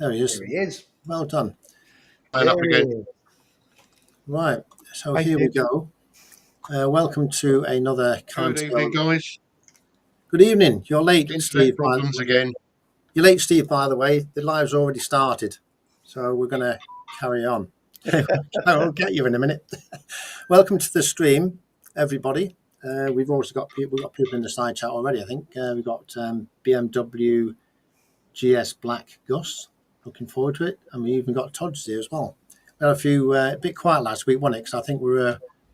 There he is. There he is. Well done. Sign up again. Right, so Thank here you. we go. Welcome to another Good evening, guys. Good evening. You're late, Internet Steve. problems again. You're late, Steve, by the way. The live's already started, so we're going to carry on. I'll get you in a minute. Welcome to the stream, everybody. We've also got people in the side chat already, I think. We've got BMW GS Black Gus. Looking forward to it. And we even got Todd's here as well. We had a few, a bit quiet last week, wasn't it? Because I think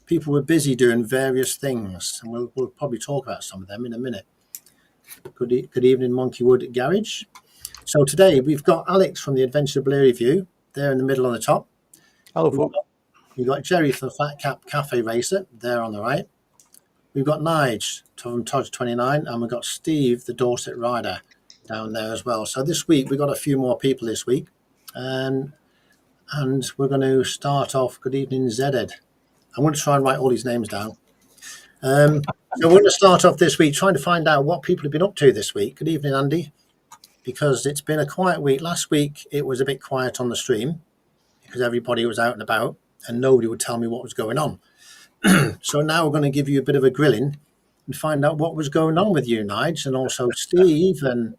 people were busy doing various things. And we'll probably talk about some of them in a minute. Good evening, Monkeywood Garage. So today we've got Alex from the Adventure Blurry View there in the middle on the top. Hello, folks. We've got Jerry from Fat Cap Cafe Racer there on the right. We've got Nige from Todd 29, and we've got Steve, the Dorset Rider, down there as well. So this week we've got a few more people this week, and we're going to start off. Good evening, Zed. I'm going to try and write all these names down. So we're going to start off this week trying to find out what people have been up to this week. Good evening, Andy, because it's been a quiet week. Last week it was a bit quiet on the stream because everybody was out and about and nobody would tell me what was going on. So now we're going to give you a bit of a grilling and find out what was going on with you, Nige, and also Steve and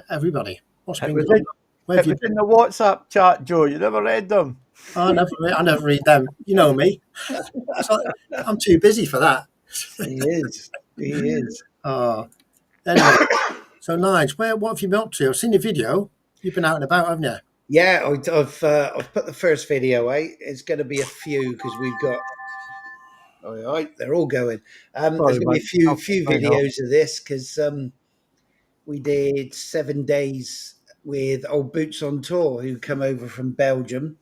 everybody. What's been going on? Where have you In the WhatsApp chat, Joe. You never read them. I never read them. You know me. So I'm too busy for that. He is. He is. Oh, anyway. So, Nige, what have you been up to? I've seen your video. You've been out and about, haven't you? Yeah, I've put the first video out. It's going to be a few because we've got. All right, they're all going. There's going to be a few videos of this because we did 7 days with Old Boots on Tour who come over from Belgium,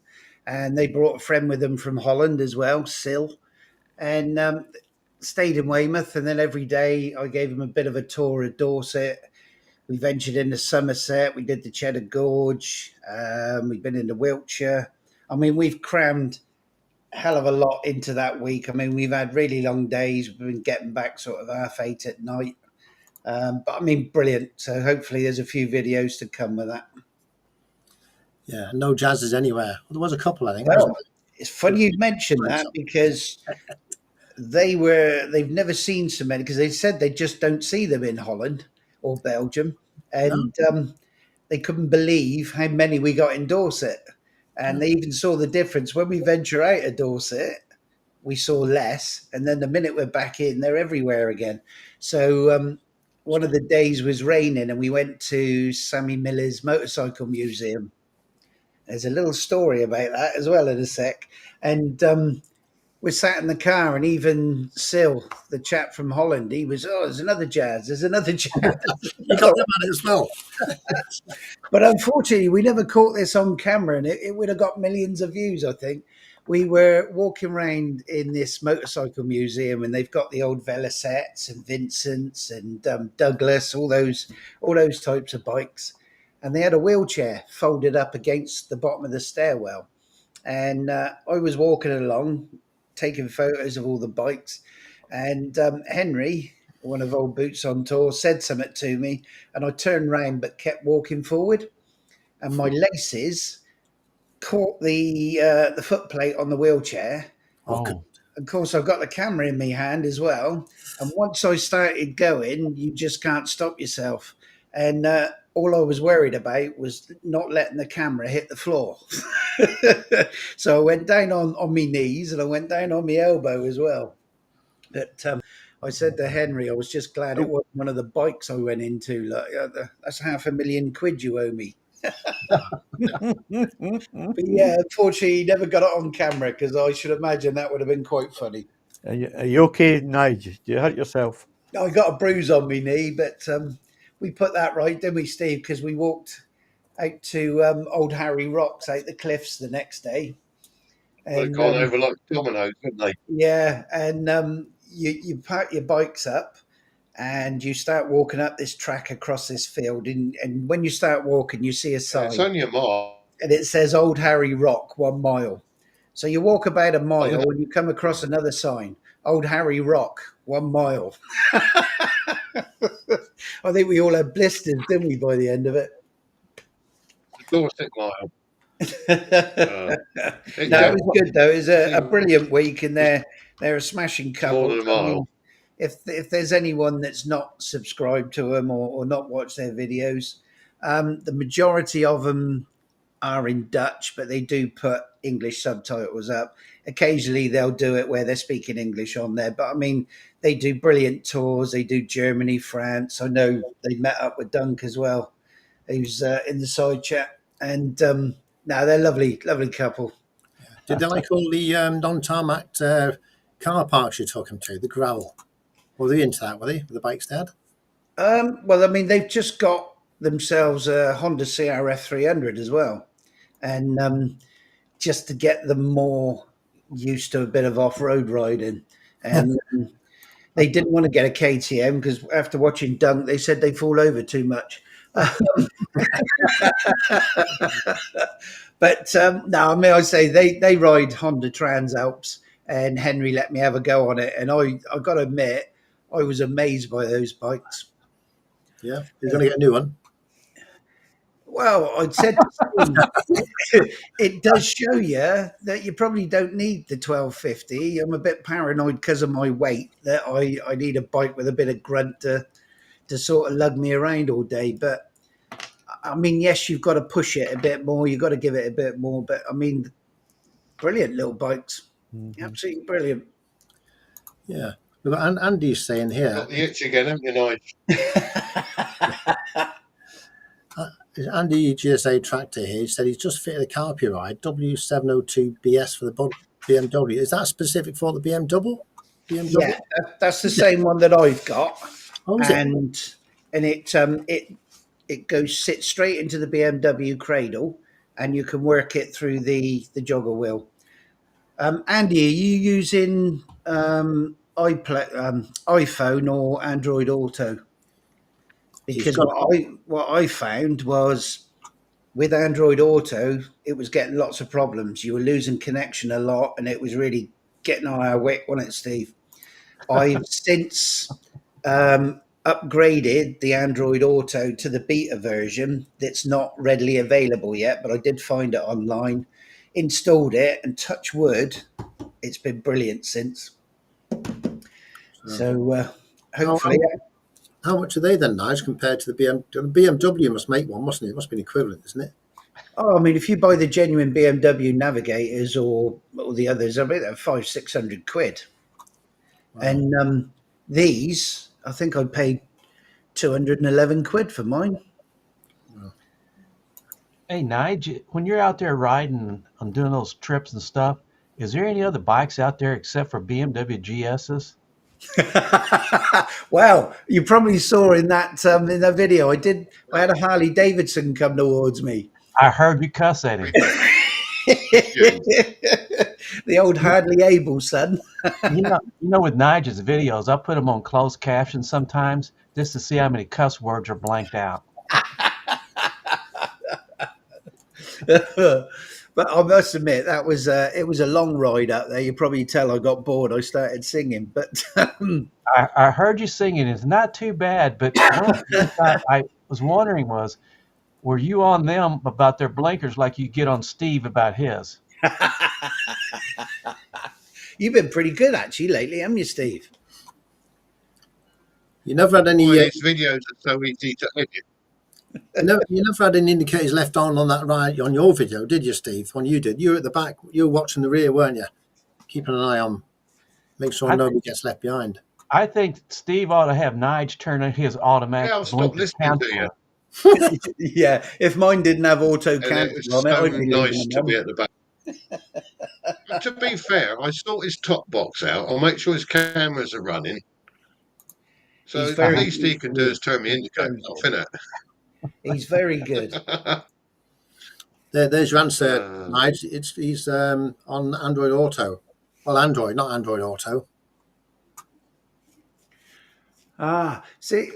and they brought a friend with them from Holland as well, Sil, and stayed in Weymouth. And then every day I gave them a bit of a tour of Dorset. We ventured into Somerset. We did the Cheddar Gorge. We've been into Wiltshire. I mean, we've crammed a hell of a lot into that week. I mean, we've had really long days. We've been getting back sort of 8:30 at night. But I mean, brilliant. So hopefully there's a few videos to come with that. Yeah, no jazzes anywhere. There was a couple, I think. Well, it's funny you mentioned that because they've never seen so many because they said they just don't see them in Holland or Belgium. And they couldn't believe how many we got in Dorset. And they even saw the difference. When we venture out of Dorset, we saw less. And then the minute we're back in, they're everywhere again. So one of the days was raining and we went to Sammy Miller's Motorcycle Museum. There's a little story about that as well in a sec. And we sat in the car and even Sil, the chap from Holland, he was, there's another jazz. You got them at it as well. But unfortunately, we never caught this on camera and it would have got millions of views, I think. We were walking around in this motorcycle museum and they've got the old Velocets and Vincents and Douglas, all those types of bikes. And they had a wheelchair folded up against the bottom of the stairwell. And I was walking along, taking photos of all the bikes, and Henry, one of Old Boots on Tour, said something to me, and I turned round but kept walking forward, and my laces caught the foot plate on the wheelchair. Oh. Of course, I've got the camera in my hand as well, and once I started going, you just can't stop yourself. And all I was worried about was not letting the camera hit the floor. So I went down on my knees and I went down on my elbow as well. But I said to Henry, I was just glad it wasn't one of the bikes I went into. Like, that's £500,000 you owe me. But yeah, unfortunately, he never got it on camera because I should imagine that would have been quite funny. Are you okay, Nige? Do you hurt yourself? I got a bruise on my knee, but we put that right, didn't we, Steve? Because we walked out to Old Harry Rocks out the cliffs the next day. They've gone over like dominoes, haven't they? Yeah, and you park your bikes up and you start walking up this track across this field. And when you start walking, you see a sign. It's only a mile. And it says Old Harry Rock, 1 mile. So you walk about a mile and you come across another sign, Old Harry Rock, 1 mile. I think we all had blisters, didn't we, by the end of it? Dorset mile. No, It it was good though. It was a seemed brilliant week, and they're a smashing it's more couple. than a I mile. mean, if there's anyone that's not subscribed to them or not watched their videos, the majority of them are in Dutch, but they do put English subtitles up. Occasionally they'll do it where they're speaking English on there, but I mean, they do brilliant tours. They do Germany, France. I know they met up with Dunk as well. He was in the side chat, and no, they're lovely, lovely couple. Did they like all the non-tarmac car parks you took them to, the gravel? Were they into that, were they, with the bikes they had? Well, I mean, they've just got themselves a Honda CRF 300 as well, and just to get them more used to a bit of off-road riding, and they didn't want to get a KTM because after watching Dunk, they said they fall over too much. But no, I mean, I say they ride Honda Trans Alps, and Henry let me have a go on it, and I got to admit, I was amazed by those bikes. Yeah, you're going to get a new one. Well, I'd said to Steve, it does show you that you probably don't need the 1250. I'm a bit paranoid because of my weight that I need a bike with a bit of grunt to sort of lug me around all day. But I mean, yes, you've got to push it a bit more. You've got to give it a bit more. But I mean, brilliant little bikes. Mm-hmm. Absolutely brilliant. Yeah. We've got Andy's saying here. Got the itch again, haven't you, Nigel? Andy GSA Tractor here, he said he's just fitted a carpy ride W702BS for the BMW. Is that specific for the BMW? Yeah, that's the same one that I've got. Oh, is it? And it goes sit straight into the BMW cradle, and you can work it through the jogger wheel. Andy, are you using iPhone or Android Auto? Because what I found was with Android Auto, it was getting lots of problems. You were losing connection a lot, and it was really getting on our wick, wasn't it, Steve? I've since upgraded the Android Auto to the beta version that's not readily available yet, but I did find it online, installed it, and touch wood, it's been brilliant since. So hopefully. How much are they then, Nige, compared to the BMW? The BMW must make one, mustn't it? It must be an equivalent, isn't it? Oh, I mean, if you buy the genuine BMW Navigators or the others, I mean, they're 500-600 quid. Wow. And these, I think I paid 211 quid for mine. Wow. Hey, Nige, when you're out there riding and doing those trips and stuff, is there any other bikes out there except for BMW GSs? Well, you probably saw in that video, I had a Harley Davidson come towards me. I heard you cuss at him. The old hardly able son. you know, with Nigel's videos, I put them on closed caption sometimes just to see how many cuss words are blanked out. But I must admit that was it was a long ride up there. You probably tell I got bored. I started singing, but I heard you singing. It's not too bad, but one of the things I was wondering was, were you on them about their blinkers like you get on Steve about his? You've been pretty good actually lately, haven't you, Steve? You never had any. These videos are so easy to edit. You never had any indicators left on that ride on your video, did you, Steve? When you did, you were at the back, you were watching the rear, weren't you? Keeping an eye on, make sure nobody gets left behind. I think Steve ought to have Nige turn on his automatic. Yeah, I'll stop listening to you. Yeah, if mine didn't have auto cancel on it, I'd be nice to be at the back. But to be fair, I sort his top box out. I'll make sure his cameras are running. So the least he can do is turn me indicators off, innit? He's very good. There's your answer, Nige. He's on Android Auto. Well, Android, not Android Auto. See,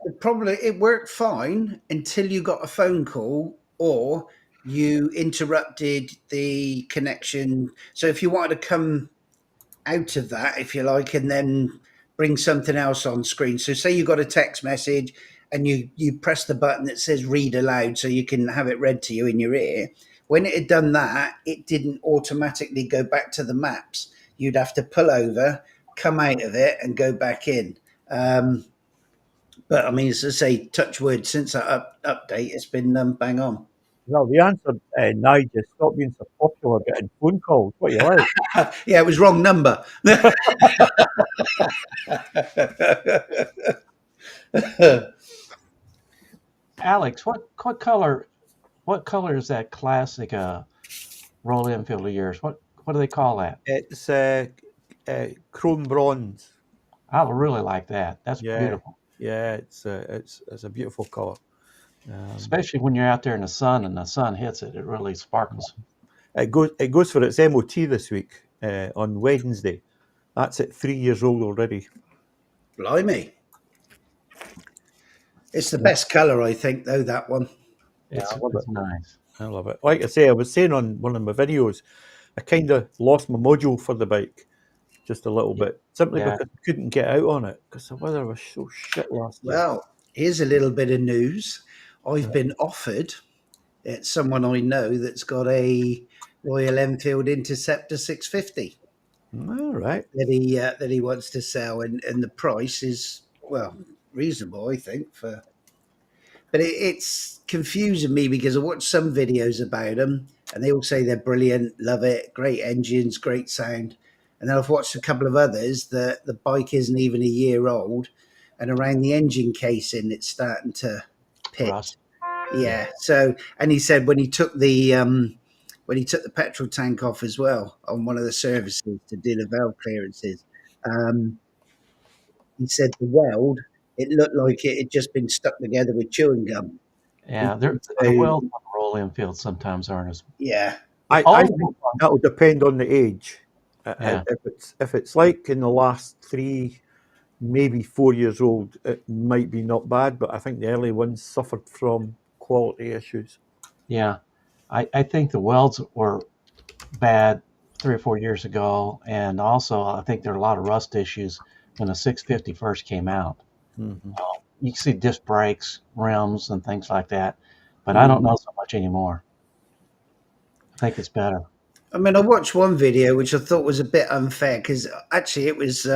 the problem, it worked fine until you got a phone call or you interrupted the connection. So if you wanted to come out of that, if you like, and then bring something else on screen. So say you got a text message and you press the button that says read aloud so you can have it read to you in your ear. When it had done that, it didn't automatically go back to the maps. You'd have to pull over, come out of it, and go back in. But I mean, as I say, touch wood, since that update, it's been bang on. Well, the answer, Nigel, stop being so popular getting phone calls. What you like? Yeah, it was wrong number. Alex, what color is that classic Royal Enfield of yours? What do they call that? It's chrome bronze. I really like that. That's beautiful. Yeah, it's a beautiful color. Especially when you're out there in the sun and the sun hits it, it really sparkles. It goes for its MOT this week on Wednesday. That's at 3 years old already. Blimey. It's the best colour, I think, though, that one. It's nice. I love it. Like I say, I was saying on one of my videos, I kind of lost my module for the bike just a little bit, simply because I couldn't get out on it because the weather was so shit last year. Well, here's a little bit of news. I've been offered, it's someone I know that's got a Royal Enfield Interceptor 650. All right. That he wants to sell, and the price is, well, reasonable, I think. But it's confusing me because I watched some videos about them, and they all say they're brilliant, love it, great engines, great sound. And then I've watched a couple of others that the bike isn't even a year old, and around the engine casing, it's starting to pit. Yeah. So, and he said when he took the petrol tank off as well on one of the services to do the valve clearances, he said the weld, it looked like it had just been stuck together with chewing gum. Yeah, the welds on the Royal Enfield sometimes aren't as. Yeah, I think that'll depend on the age. If it's like in the last 3, maybe 4 years old, it might be not bad, but I think the early ones suffered from quality issues. Yeah, I think the welds were bad 3 or 4 years ago, and also I think there are a lot of rust issues when the 650 first came out. Mm-hmm. You can see disc brakes, rims, and things like that, but I don't know so much anymore. I think it's better. I mean, I watched one video which I thought was a bit unfair because actually it was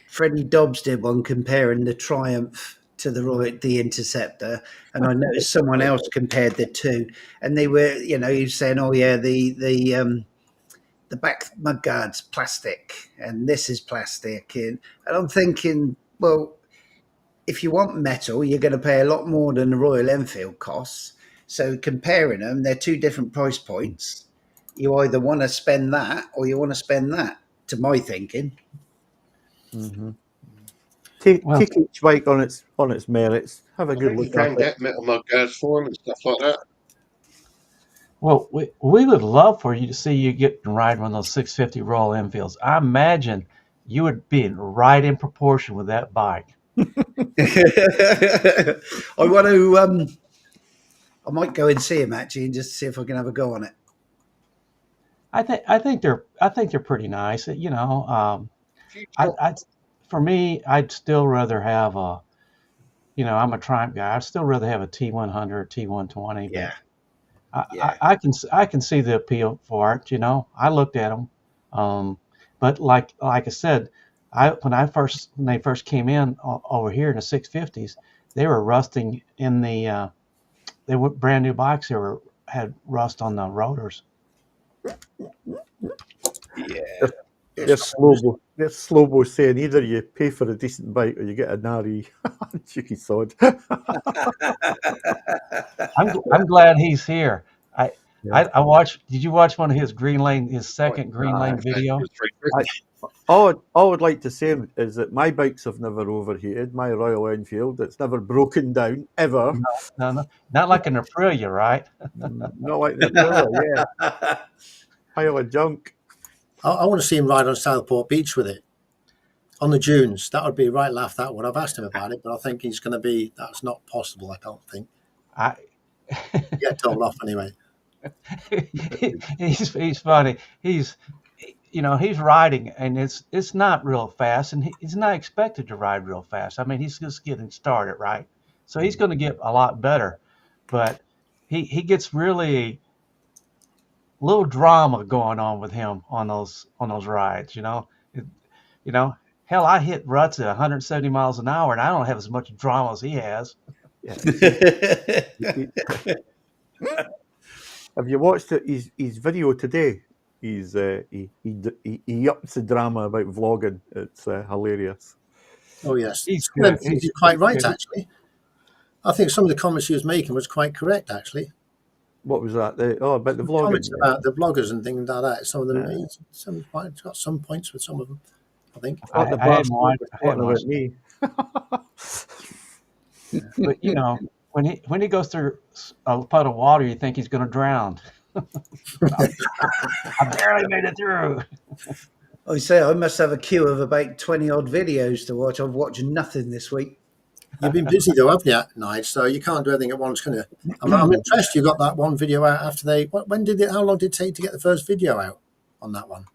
Freddie Dobbs did one comparing the Triumph to the Interceptor, and I noticed someone else compared the two, and they were, he was saying, oh yeah, the back mudguard's plastic and this is plastic, and I'm thinking, well, if you want metal, you're going to pay a lot more than the Royal Enfield costs. So comparing them, they're two different price points. You either want to spend that or you want to spend that, to my thinking. Mm-hmm. Take each bike on its merits. Have a good look at it. You can get metal mudguards for them and stuff like that. Well, we would love for you to see you get and ride one of those 650 Royal Enfields. I imagine you would be right in proportion with that bike. I want to. I might go and see him actually, and just see if I can have a go on it. I think they're pretty nice. For me, I'd still rather have a. I'm a Triumph guy. I'd still rather have a T100, T120. Yeah. I can see the appeal for it. I looked at them, but like I said, when they first came in over here in the 650s, they were rusting in the. They were brand new bikes. They had rust on the rotors. Yeah. There's Slobo saying either you pay for a decent bike or you get a nari. Cheeky sod. I'm glad he's here. I watched. Did you watch one of his his second Green Lane video? All I would like to say is that my bikes have never overheated. My Royal Enfield, it's never broken down ever. No, not like an Aprilia, right? Not like an Aprilia. Yeah, pile of junk. I want to see him ride on Southport Beach with it on the dunes. That would be right laugh. That would. I've asked him about it, but I think he's going to be. That's not possible. I don't think. Get told off anyway. He's funny. he's riding, and it's not real fast, and he's not expected to ride real fast. I mean, he's just getting started, right? So he's going to get a lot better, but he gets really little drama going on with him on those rides. Hell, I hit ruts at 170 miles an hour, and I don't have as much drama as he has. Yeah. Have you watched his video today? He ups the drama about vlogging. It's hilarious. Oh yes, He's some of them good. things you're quite right. Actually, I think some of the comments he was making was quite correct. Actually, What was that? About the vlogging. Comments about the vloggers and things like that. Some of them, some got some points with some of them. I think. I hadn't watched me. But when he goes through a pot of water, you think he's going to drown. I barely made it through. I say I must have a queue of about 20 odd videos to watch. I've watched nothing this week. You've been busy though, haven't you, Nigel? So you can't do everything at once, can you? I'm impressed you got that one video out after they. When did it? How long did it take to get the first video out on that one?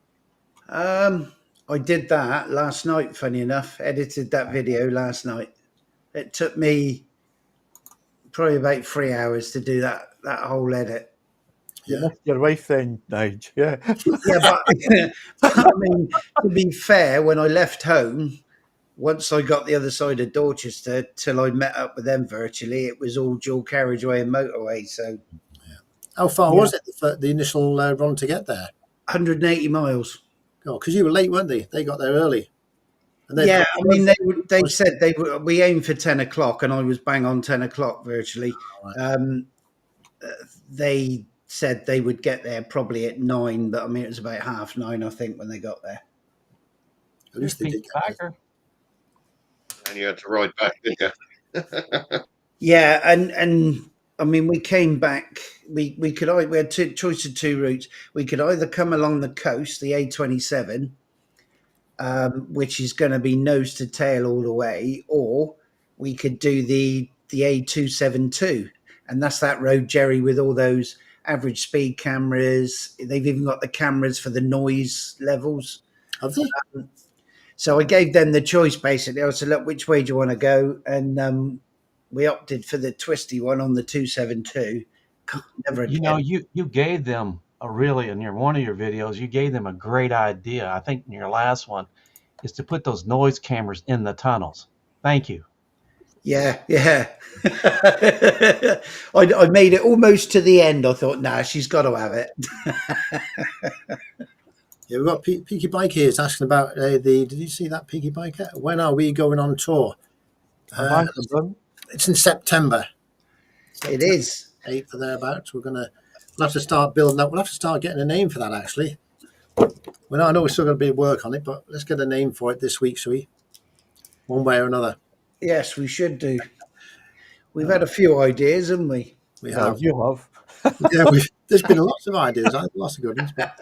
I did that last night. Funny enough, edited that video last night. It took me probably about 3 hours to do that whole edit. Yeah, your wife then, Nigel. Yeah, yeah, but I mean, to be fair, when I left home, once I got the other side of Dorchester till I met up with them virtually, it was all dual carriageway and motorway. So, how far was it the initial run to get there? 180 miles. Oh, because you were late, weren't they? They got there early. And I mean, they said we aimed for 10 o'clock, and I was bang on 10 o'clock virtually. Right. They said they would get there probably at 9, but I mean, it was about 9:30, I think, when they got there. At least they did get there. And you had to ride back, didn't you? Yeah, and I mean, we came back. We had choice of two routes. We could either come along the coast, the A27, which is going to be nose to tail all the way, or we could do the A272, and that's that road, Jerry, with all those average speed cameras. They've even got the cameras for the noise levels. Have they? So I gave them the choice, basically. I said, look, which way do you want to go? And we opted for the twisty one on the 272. Never again. You gave them in one of your videos, you gave them a great idea. I think in your last one is to put those noise cameras in the tunnels. Thank you. Yeah. I made it almost to the end. I thought, nah, she's got to have it. Yeah, we've got Peaky Bike here. It's asking about did you see that Peaky Bike? When are we going on tour? It's in September. It is 8th or thereabouts. We'll have to start building up. We'll have to start getting a name for that, actually. Well, I know we're still going to be work on it, but let's get a name for it this week, shall we? One way or another. Yes, we should do. We've had a few ideas, haven't we? We have. You have. Yeah, there's been lots of ideas, lots of good ones. But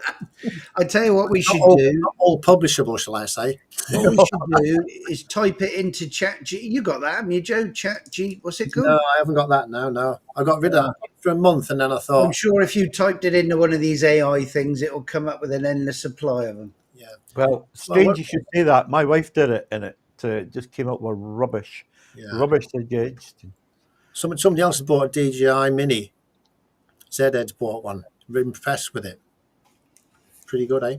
I tell you what we should do. Not all publishable, shall I say? What we should do is type it into Chat G. You got that, haven't you, Joe? Chat G. What's it called? No, I haven't got that now. No, I got rid of that for a month, and then I thought. I'm sure if you typed it into one of these AI things, it will come up with an endless supply of them. Yeah. Well, strange you should say that. My wife did it, and it just came up with rubbish. Yeah. Rubbish suggestion. Somebody else has bought a DJI Mini. Zed's bought one. Really impressed with it. Pretty good, eh?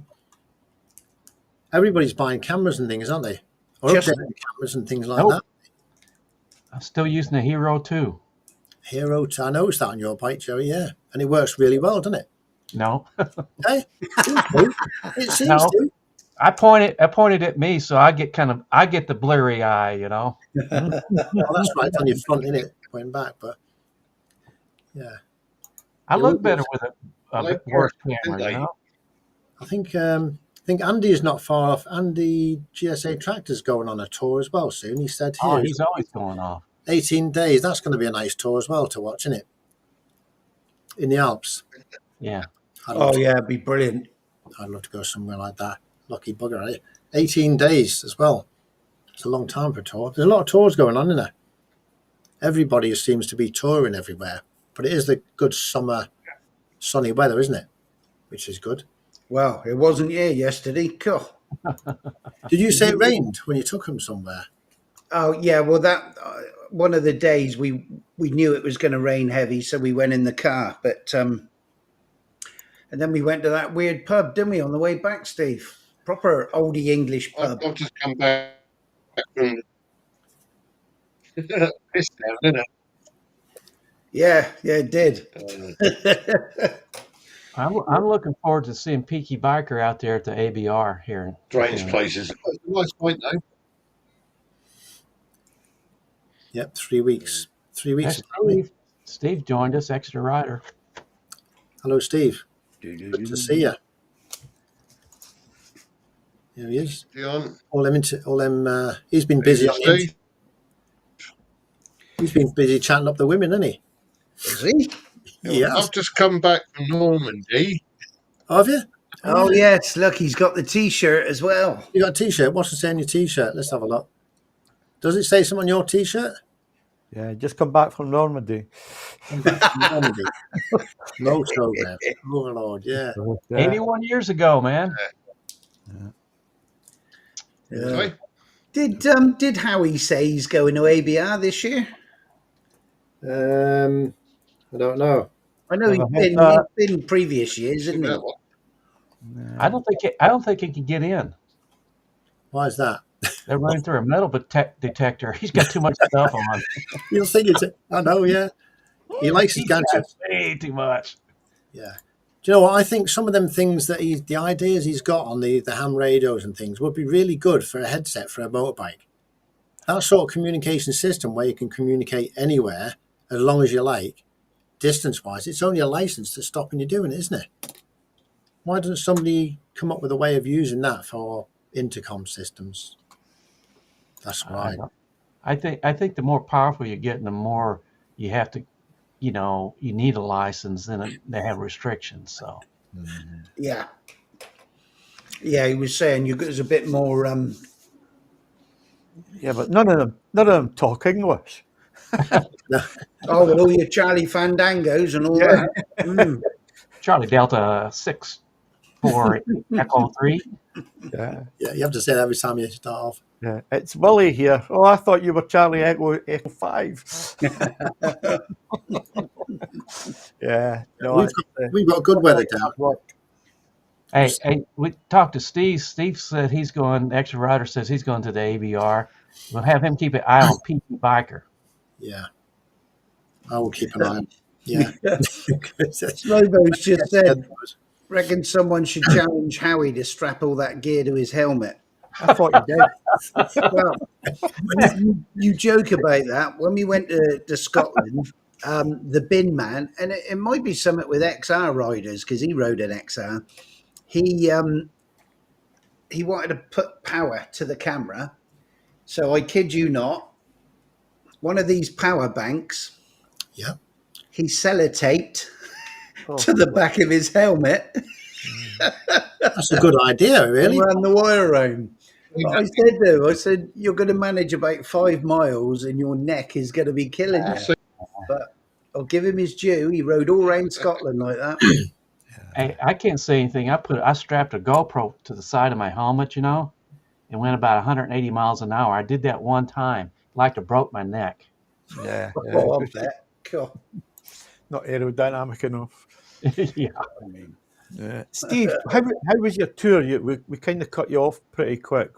Everybody's buying cameras and things, aren't they? Or updating cameras and things like that. I'm still using the Hero 2. Hero 2. I noticed that on your bike, Joey, yeah. And it works really well, doesn't it? No. Hey, it seems to. I pointed at me, so I get the blurry eye, Well, that's right, it's on your front, isn't it? Going back, but yeah. I look better with a worse camera, I think Andy is not far off. Andy GSA Tractor's going on a tour as well soon. He said here. Oh, he's always going off. 18 days. That's going to be a nice tour as well to watch, isn't it? In the Alps. Yeah. It'd be brilliant. I'd love to go somewhere like that. Lucky bugger, eh? 18 days as well. It's a long time for a tour. There's a lot of tours going on, isn't there? Everybody seems to be touring everywhere. But it is the good summer, sunny weather, isn't it? Which is good. Well, it wasn't here yesterday. Cool. Did you say it rained when you took them somewhere? Oh yeah, well that one of the days we knew it was going to rain heavy, so we went in the car. But and then we went to that weird pub, didn't we, on the way back, Steve? Proper oldie English pub. I've just come back from this down, didn't it? Yeah, it did. I'm looking forward to seeing Peaky Biker out there at the ABR here. Strange places. It's a nice point though. Yep, 3 weeks. 3 weeks. Steve joined us, extra rider. Hello, Steve. Good to see you. Here he is. Dion. He's been busy. He's been busy chatting up the women, hasn't he? Is he? Yeah. I've just come back from Normandy. Have you? Oh yes, look, he's got the T-shirt as well. You got a T-shirt? What's it say on your T-shirt? Let's have a look. Does it say something on your T-shirt? Yeah, just come back from Normandy. No program. Oh Lord, yeah. 81 years ago, man. Sorry? Did Howie say he's going to ABR this year? I don't know. I know he's been previous years, isn't he? I don't think he can get in. Why is that? They're running through a metal detector. He's got too much stuff on. You'll think it's. I know, yeah. He likes his gadgets. Way too much. Yeah. Do you know what? I think some of them things that the ideas he's got on the ham radios and things would be really good for a headset for a motorbike. That sort of communication system where you can communicate anywhere as long as you like, distance-wise. It's only a license that's stopping you doing it, isn't it? Why doesn't somebody come up with a way of using that for intercom systems? That's right. I think the more powerful you're getting, the more you have to, you need a license, and they have restrictions. So, yeah, he was saying there's a bit more. Yeah, but none of them talk English. Oh, with all your Charlie Fandangos and all that. Charlie Delta 6 for Echo 3. Yeah, you have to say that every time you start off. Yeah, it's Willie here. Oh, I thought you were Charlie Echo 5. Yeah, no, we've got good weather down. Hey, we talked to Steve. Steve said he's going. Extra Rider says he's going to the ABR. We'll have him keep an eye on Peaky Biker. Yeah, I will keep an eye on. Yeah, Slowbo's just said. Reckon someone should challenge Howie to strap all that gear to his helmet. I thought you did. Well, you joke about that. When we went to Scotland, the bin man, and it might be something with XR riders because he rode an XR. He wanted to put power to the camera. So I kid you not, one of these power banks. Yeah. He sellotaped to the back of his helmet. That's a good idea, really. Ran the wire around. I said, you're going to manage about 5 miles and your neck is going to be killing you. But I'll give him his due. He rode all around Scotland like that. Hey, I can't say anything. I strapped a GoPro to the side of my helmet, and went about 180 miles an hour. I did that one time. Like to broke my neck. Yeah. Oh, I bet. Cool. Not aerodynamic enough. Yeah. Steve, how was your tour? We kind of cut you off pretty quick.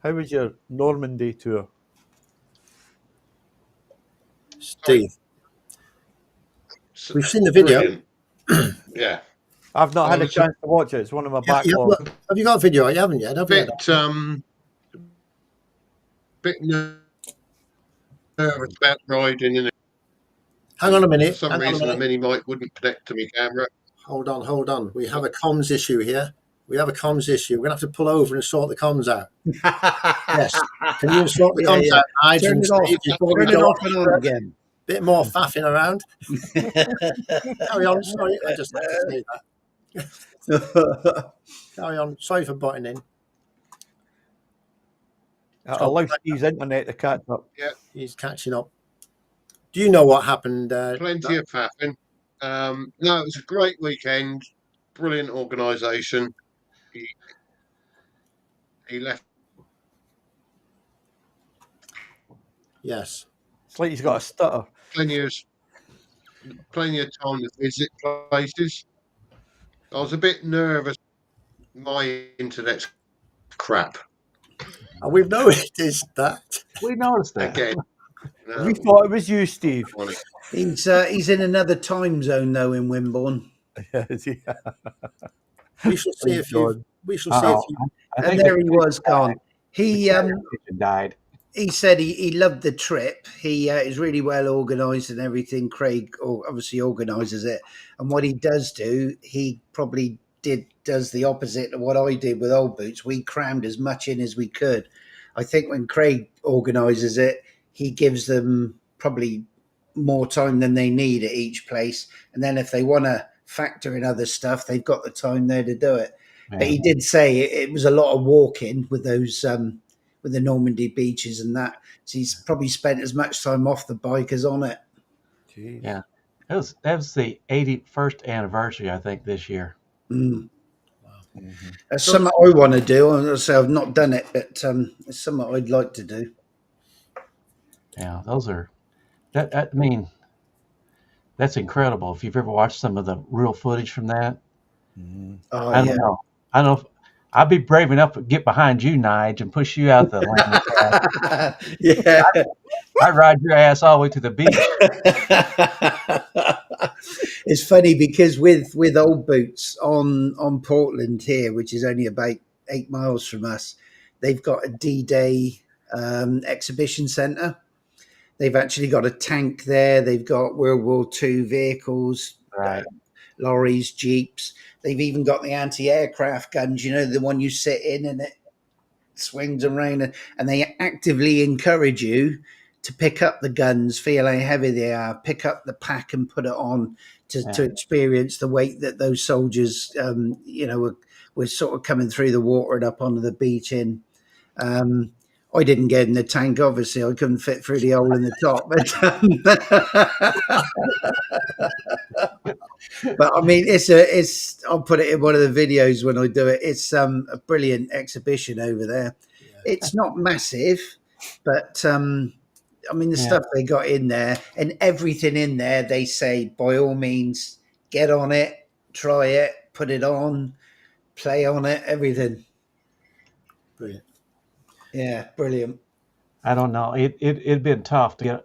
How was your Normandy tour? Steve, we've seen the video. Yeah. I've not had a chance to watch it. It's one of my backlogs. Have you got a video? You haven't yet, have you? Bit nervous about riding in it. Hang on a minute. For some reason, the mini mic wouldn't connect to my camera. Hold on. We have a comms issue here. We're going to have to pull over and sort the comms out. Yes. Can you sort the comms out? Turn it off before we go off and on again. Bit more faffing around. Carry on. Sorry, I just had to say that. Carry on. Sorry for butting in. Allow Steve's internet to catch up. Yeah, he's catching up. Do you know what happened? Plenty of faffing. No, it was a great weekend. brilliant organisation. He left. Yes. It's like he's got a stutter. Plenty of time to visit places. I was a bit nervous. My internet's crap And we've noticed that. We noticed that. again. We thought it was you, Steve. He's in another time zone though in Wimborne. We shall see if you. We shall see if Uh-oh. you. I And think there he was gone. the kitchen died. He said he loved the trip. He is really well organised and everything. Craig obviously organises it. And what he does do, he probably does the opposite of what I did with Old Boots. We crammed as much in as we could. I think when Craig organises it, he gives them probably more time than they need at each place. And then if they want to factor in other stuff, they've got the time there to do it. Yeah. But he did say it was a lot of walking with those with the Normandy beaches and that. So he's probably spent as much time off the bike as on it. Jeez. Yeah. That was the 81st anniversary, I think, this year. Mm. Wow. Mm-hmm. That's something I want to do. I've not done it, but it's something I'd like to do. Yeah, those are I mean, that's incredible. If you've ever watched some of the real footage from that, Oh, I don't know. I don't know if I'd be brave enough to get behind you, Nige, and push you out the lane. Yeah. I'd ride your ass all the way to the beach. It's funny because with Old Boots on Portland here, which is only about 8 miles from us, they've got a D-Day exhibition centre. They've actually got a tank there. They've got World War II vehicles, Right. Lorries, Jeeps. They've even got the anti-aircraft guns, the one you sit in and it swings around. And they actively encourage you to pick up the guns, feel how heavy they are, pick up the pack and put it on to experience the weight that those soldiers, were sort of coming through the water and up onto the beach in. I didn't get in the tank, obviously. I couldn't fit through the hole in the top. But I mean, I'll put it in one of the videos when I do it. It's a brilliant exhibition over there. Yeah. It's not massive, but I mean, the stuff they got in there and everything in there, they say, by all means, get on it, try it, put it on, play on it, everything. Brilliant. Yeah, brilliant. I don't know. It'd been tough to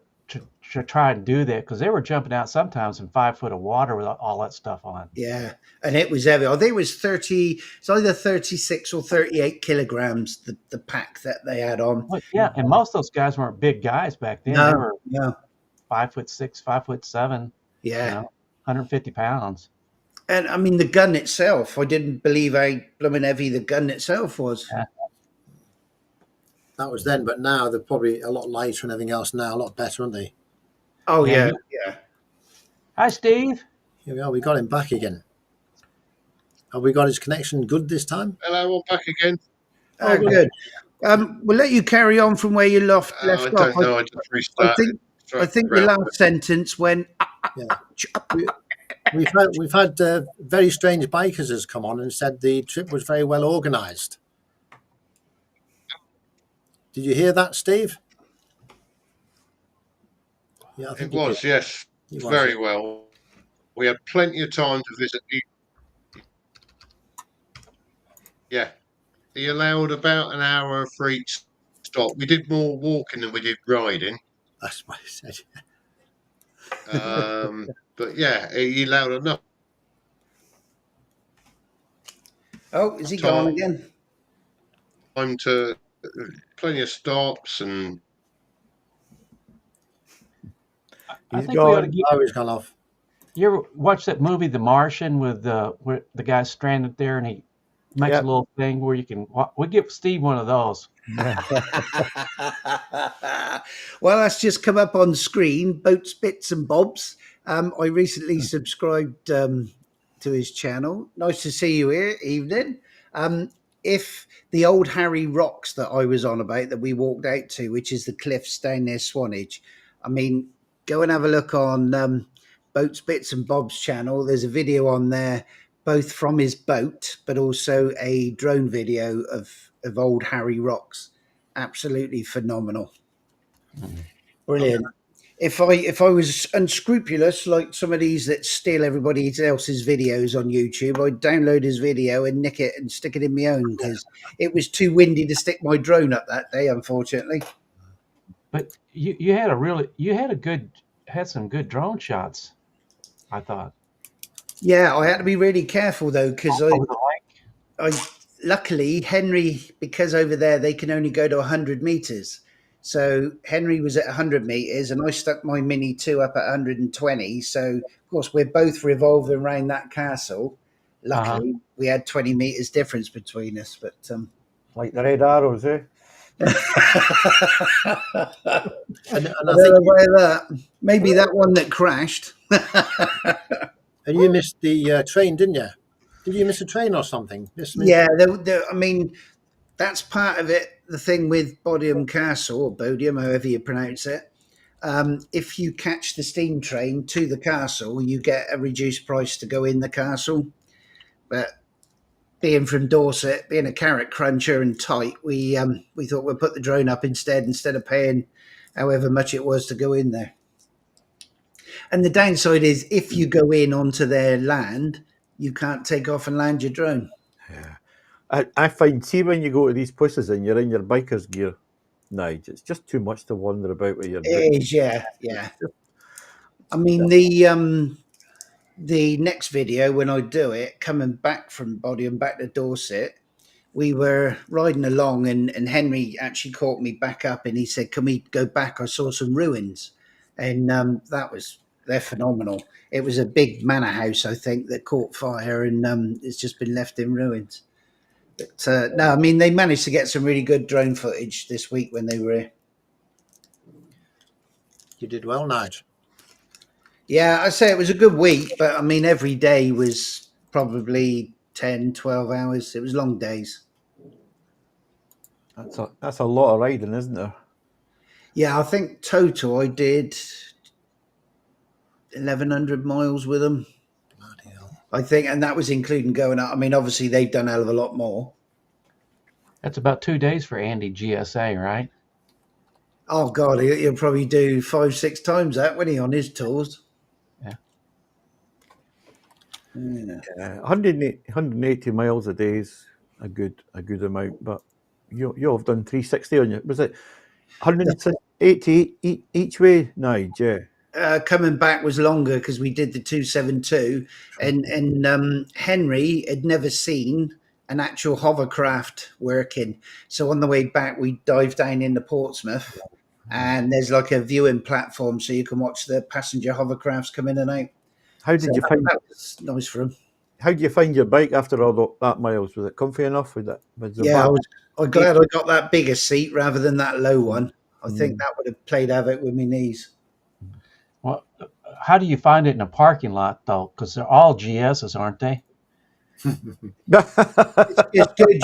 try and do that because they were jumping out sometimes in 5 foot of water with all that stuff on. Yeah, and it was heavy. I think it was 30. It's either 36 or 38 kilograms. The pack that they had on. Well, yeah, and most of those guys weren't big guys back then. They were 5'6", 5'7". Yeah, 150 pounds. And I mean the gun itself. I didn't believe how blooming heavy the gun itself was. Yeah. That was then, but now they're probably a lot lighter and everything else now, a lot better, aren't they? Oh, yeah. Hi, Steve. Here we are. We got him back again. Have we got his connection good this time? Hello, I'm back again. Oh, good. We'll let you carry on from where you left I off. don't know. I just restarted. I think the last sentence went. Yeah. We've had very strange bikers has come on and said the trip was very well organised. Did you hear that, Steve? Yeah, I think it was. Yes, very well. We had plenty of time to visit. Yeah, he allowed about an hour for each stop. We did more walking than we did riding. That's what he said. But yeah, he allowed enough. Oh, is he gone again? Time to plenty of stops and. I think we ought to get. Oh, he's gone off. You ever watch that movie, The Martian, with where the guy's stranded there and he makes a little thing where you can. We give Steve one of those. Well, that's just come up on screen. Boats, Bits and Bobs. I recently subscribed to his channel. Nice to see you here. Evening. If the old Harry Rocks that I was on about that we walked out to, which is the cliffs down near Swanage, I mean, go and have a look on Boats, Bits and Bob's channel. There's a video on there. both from his boat, but also a drone video of old Harry Rocks. Absolutely phenomenal. Brilliant. Okay. If I was unscrupulous like some of these that steal everybody else's videos on YouTube, I'd download his video and nick it and stick it in my own, because it was too windy to stick my drone up that day, unfortunately. But you had some good drone shots, I thought. Yeah, I had to be really careful though, because I luckily Henry, because over there they can only go to 100 meters. So Henry was at 100 meters and I stuck my Mini 2 up at 120. So of course we're both revolving around that castle. Luckily we had 20 meters difference between us, but like the red arrows, eh? And I don't know about that. Maybe that one that crashed. And you missed the train, didn't you? Did you miss a train or something? Yeah, I mean, that's part of it. The thing with Bodiam Castle, or Bodiam, however you pronounce it, if you catch the steam train to the castle, you get a reduced price to go in the castle. But being from Dorset, being a carrot cruncher and tight, we thought we'd put the drone up instead of paying however much it was to go in there. And the downside is, if you go in onto their land, you can't take off and land your drone. Yeah. I find, see, when you go to these places and you're in your biker's gear, Nige, it's just too much to wander about with your. It is, yeah. I mean, the next video when I do it, coming back from Bodiam back to Dorset, we were riding along and Henry actually caught me back up and he said, "Can we go back? I saw some ruins," and they're phenomenal. It was a big manor house, I think, that caught fire and it's just been left in ruins. But no, I mean, they managed to get some really good drone footage this week when they were here. You did well, Nige. Yeah, I'd say it was a good week, but I mean, every day was probably 10, 12 hours. It was long days. That's a lot of riding, isn't there? Yeah, I think total I did 1,100 miles with them. Bloody hell. I think, and that was including going up. I mean, obviously they've done a hell of a lot more. That's about 2 days for Andy GSA, right? Oh God, he'll probably do 5-6 times that when he on his tours. Yeah. 180 miles a day is a good amount, but you have done 360 on you. Was it 180 each way, Nige? Yeah. Coming back was longer because we did the 272, and Henry had never seen an actual hovercraft working. So on the way back, we dived down into Portsmouth, and there's like a viewing platform so you can watch the passenger hovercrafts come in and out. How did you find that? Was nice for him. How do you find your bike after all that miles? Was it comfy enough? Yeah, I'm glad I got that bigger seat rather than that low one. I think that would have played havoc with my knees. Well, how do you find it in a parking lot, though? Because they're all GSs, aren't they? It's good.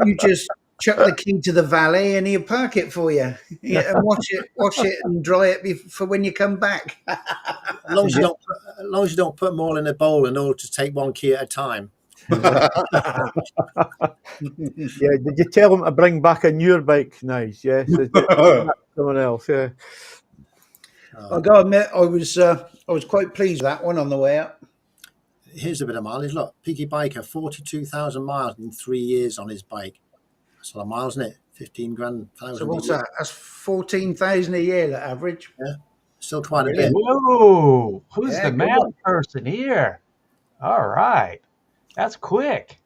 You just chuck the key to the valet and he'll park it for you. Yeah, and wash it and dry it for when you come back. As long as you don't put them all in a bowl in order to take one key at a time. Yeah, did you tell him to bring back a newer bike? Nice, yes. Someone else, yeah. I gotta admit, I was quite pleased with that one on the way up. Here's a bit of mileage. Look, Peaky Biker, 42,000 miles in 3 years on his bike. That's a lot of miles, isn't it? 15 grand. So what's that? That's 14,000 a year, the average. Yeah, still quite a bit. Whoa, who's the math person here? All right, that's quick.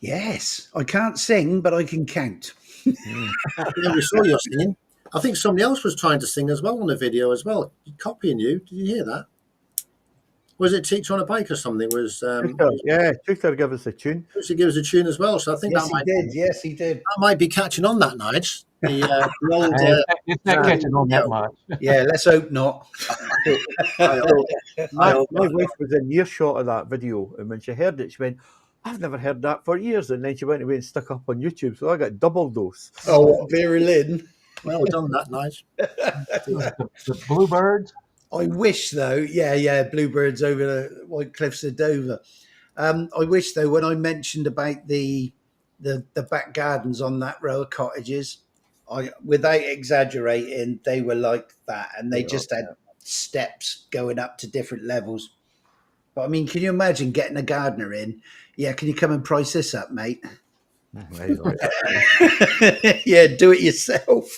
Yes, I can't sing, but I can count. Yeah, we saw you singing. I think somebody else was trying to sing as well on the video as well, copying you. Did you hear that? Was it Teacher on a Bike or something? Tutor gave us a tune. Tutor gave us a tune as well, so I think Yes, he did. That might be catching on that night. The old, it's not catching on that much. Yeah, let's hope not. My wife was in earshot of that video, and when she heard it, she went, "I've never heard that for years." And then she went away and stuck up on YouTube, so I got double dose. Oh, Vera Lynn. Well done that night. The Bluebirds. I wish though, yeah, bluebirds over the white cliffs of Dover. I wish though, when I mentioned about the back gardens on that row of cottages, without exaggerating, they were like that, and they just had steps going up to different levels. But I mean, can you imagine getting a gardener in? Yeah, can you come and price this up, mate? Yeah, do it yourself.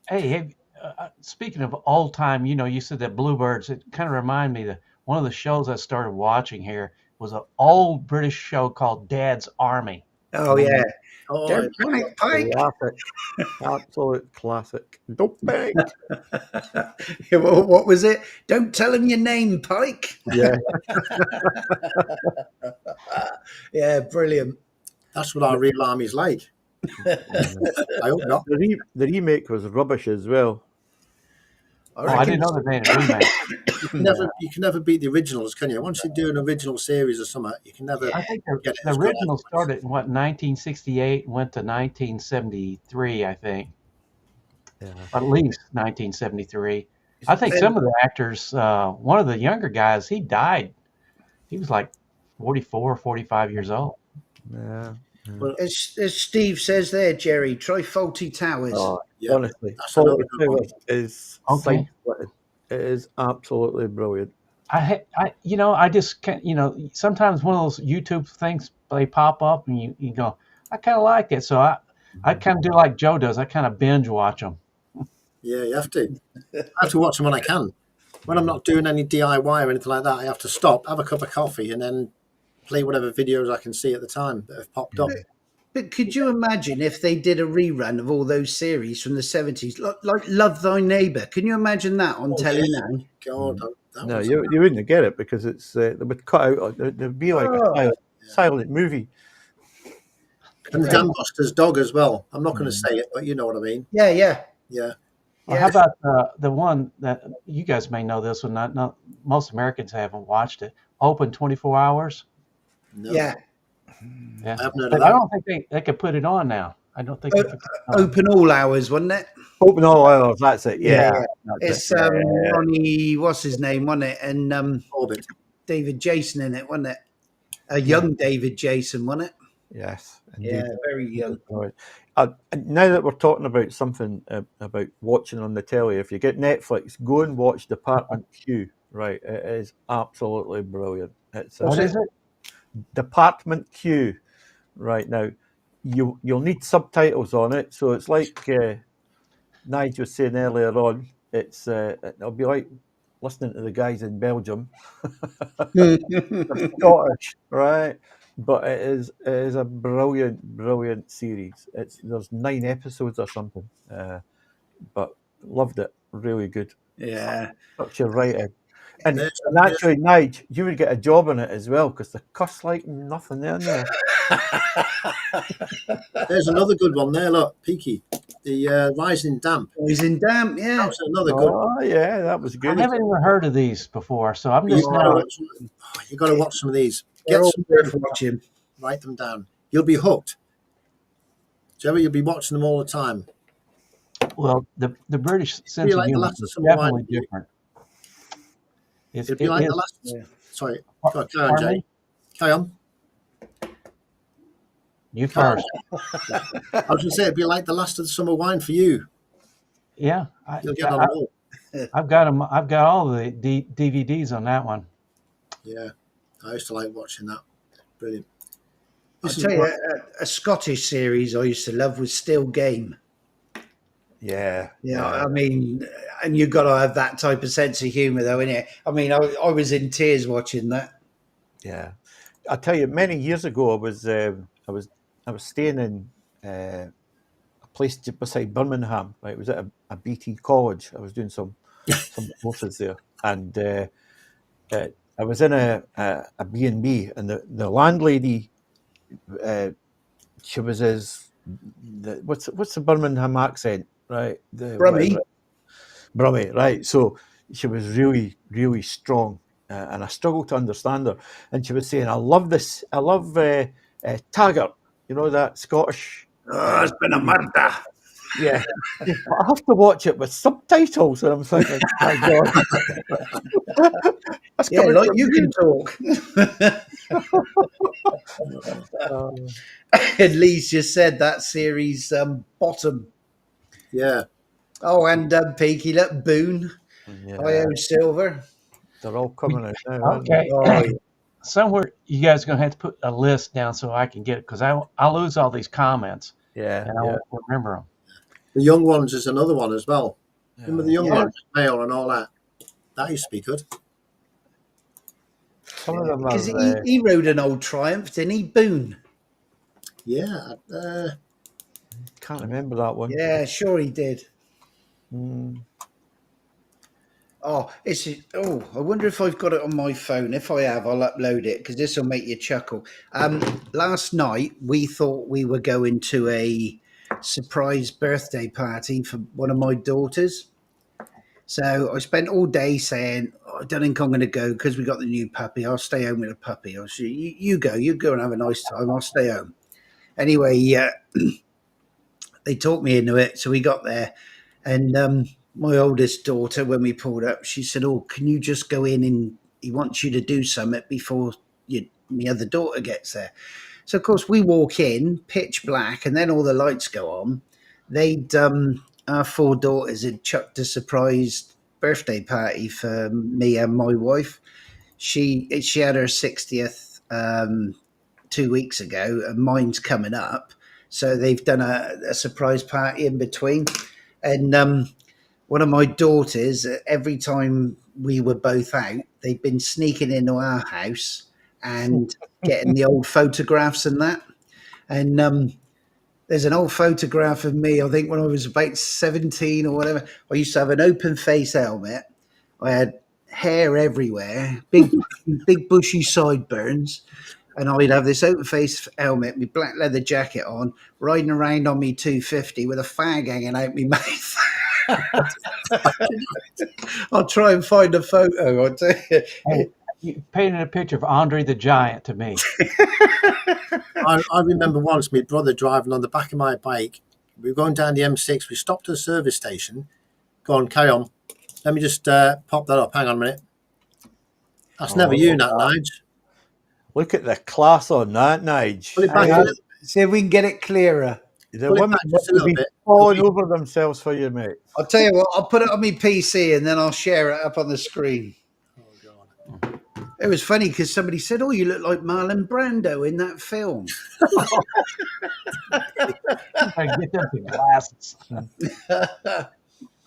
Hey, speaking of old time, you said that bluebirds. It kind of reminded me that one of the shows I started watching here was an old British show called Dad's Army. Oh yeah, Oh, Pike. Classic. Absolute classic. Don't panic. Well, what was it? Don't tell him your name, Pike. Yeah. Yeah, brilliant. that's what our real army's like. I hope not. The remake was rubbish as well. I didn't know that they had a remake. You can never beat the originals, can you? Once you do an original series or something, you can never. I think get the original started in 1968, went to 1973, I think. Yeah. At least 1973. I think some of the actors, one of the younger guys, he died. He was like 44, 45 years old. Yeah. Well, As Steve says there, Jerry, try Faulty Towers. Oh, yeah, honestly, that's Faulty another good one. Towers is Okay. side-splitting. It is absolutely brilliant. I just can't, sometimes one of those YouTube things, they pop up and you go, I kind of like it. So I kind of do like Joe does. I kind of binge watch them. Yeah, you have to. I have to watch them when I can. When I'm not doing any DIY or anything like that, I have to stop, have a cup of coffee, and then play whatever videos I can see at the time that have popped up. But could you imagine if they did a rerun of all those series from the 70s, like Love Thy Neighbour? Can you imagine that on telly now? God, No, you wouldn't get it because it's they would cut out. There'd be like a silent movie. And the Dan Buster's dog as well. I'm not going to say it, but you know what I mean. Yeah. Well, how about the one that you guys may know this one? Not most Americans haven't watched it. Open 24 hours. No. Yeah. Yeah, I haven't heard but of that. I don't think they could put it on now. I don't think they could put it on. Open all hours, wasn't it? Open all hours. That's it. Yeah. It's Ronnie, what's his name, wasn't it? And Orbit. David Jason in it, wasn't it? A young David Jason, wasn't it? Yes. Yeah, Indeed. very young. Now that we're talking about something about watching on the telly, if you get Netflix, go and watch Department Q. Right, it is absolutely brilliant. What is it? Department Q. Right now, you'll need subtitles on it, so it's like Nigel was saying earlier on. It'll be like listening to the guys in Belgium. They're Scottish, right? But it is a brilliant series. There's 9 episodes or something, but loved it. Really good. Yeah, Such a writing. And actually, Nige, you would get a job in it as well because the cuss like nothing in there. There's another good one there. Look, Peaky, the Rising Damp. Rising Damp, yeah. That's another good one. Oh yeah, that was good. I haven't even heard of these before, so I'm just You got to watch some of these. Get some worth watching. Write them down. You'll be hooked. Jerry, you'll be watching them all the time. Well, the British sense of humor is definitely different. It'd be like the last. Yeah. Sorry, carry on, Jay. Carry on. You first. I was going to say it'd be like the last of the summer wine for you. Yeah, you'll get on all. I've got them. I've got all the DVDs on that one. Yeah, I used to like watching that. Brilliant. I'll tell you, a Scottish series I used to love was Still Game. Yeah. I mean, and you've got to have that type of sense of humour, though, innit? I mean, I was in tears watching that. Yeah, I tell you, many years ago, I was staying in a place just beside Birmingham. Right, it was at a BT college. I was doing some courses there, and I was in a B&B, and the landlady, she was what's the Birmingham accent, right? Brummie, right? So she was really, really strong, and I struggled to understand her. And she was saying, "I love this. I love Taggart. You know that Scottish." Oh, it's been a murder. Yeah. I have to watch it with subtitles, and I'm thinking, my God. That's Yeah, coming like from you can talk. At least you said that series bottom. Yeah. Oh, and Peaky, look, Boone, Yeah, IO Silver. they're all coming out now, aren't they? Okay. Oh, yeah. Somewhere you guys are going to have to put a list down so I can get it because I lose all these comments Yeah, and I yeah. won't remember them. The Young Ones is another one as well. Remember the Young Yeah. Ones, male and all that. That used to be good. Some of them Because are. he rode an old Triumph, didn't he? Boone. Yeah. Can't remember that one. Yeah, sure he did. Mm. Oh, I wonder if I've got it on my phone. If I have, I'll upload it because this will make you chuckle. Last night we thought we were going to a surprise birthday party for one of my daughters. So I spent all day saying, I don't think I'm going to go because we got the new puppy. I'll stay home with the puppy. I said, you go and have a nice time. I'll stay home. Anyway, they talked me into it. So we got there, and my oldest daughter, when we pulled up, she said, "Oh, can you just go in and he wants you to do something before my other daughter gets there." So of course we walk in, pitch black, and then all the lights go on. They'd our four daughters had chucked a surprise birthday party for me and my wife. She had her 60th 2 weeks ago, and mine's coming up. So they've done a surprise party in between. And one of my daughters, every time we were both out, they'd been sneaking into our house and getting the old photographs and that. And there's an old photograph of me, I think when I was about 17 or whatever. I used to have an open face helmet. I had hair everywhere, big bushy sideburns. And I'd have this open face helmet, my black leather jacket on, riding around on me 250 with a fag hanging out my mouth. I'll try and find a photo. I'll tell you. Hey, you painted a picture of Andre the Giant to me. I remember once my brother driving on the back of my bike. We were going down the M6. We stopped at a service station. Go on, carry on. Let me just pop that up. Hang on a minute. That's never you, Nat Nige. Look at the class on that, Nige. Pull it back a little. See if we can get it clearer. The Pull it women back just a little would be bit. falling over themselves for you, mate. I'll tell you what, I'll put it on my PC and then I'll share it up on the screen. Oh, God. It was funny because somebody said, "Oh, you look like Marlon Brando in that film." I get them the glasses.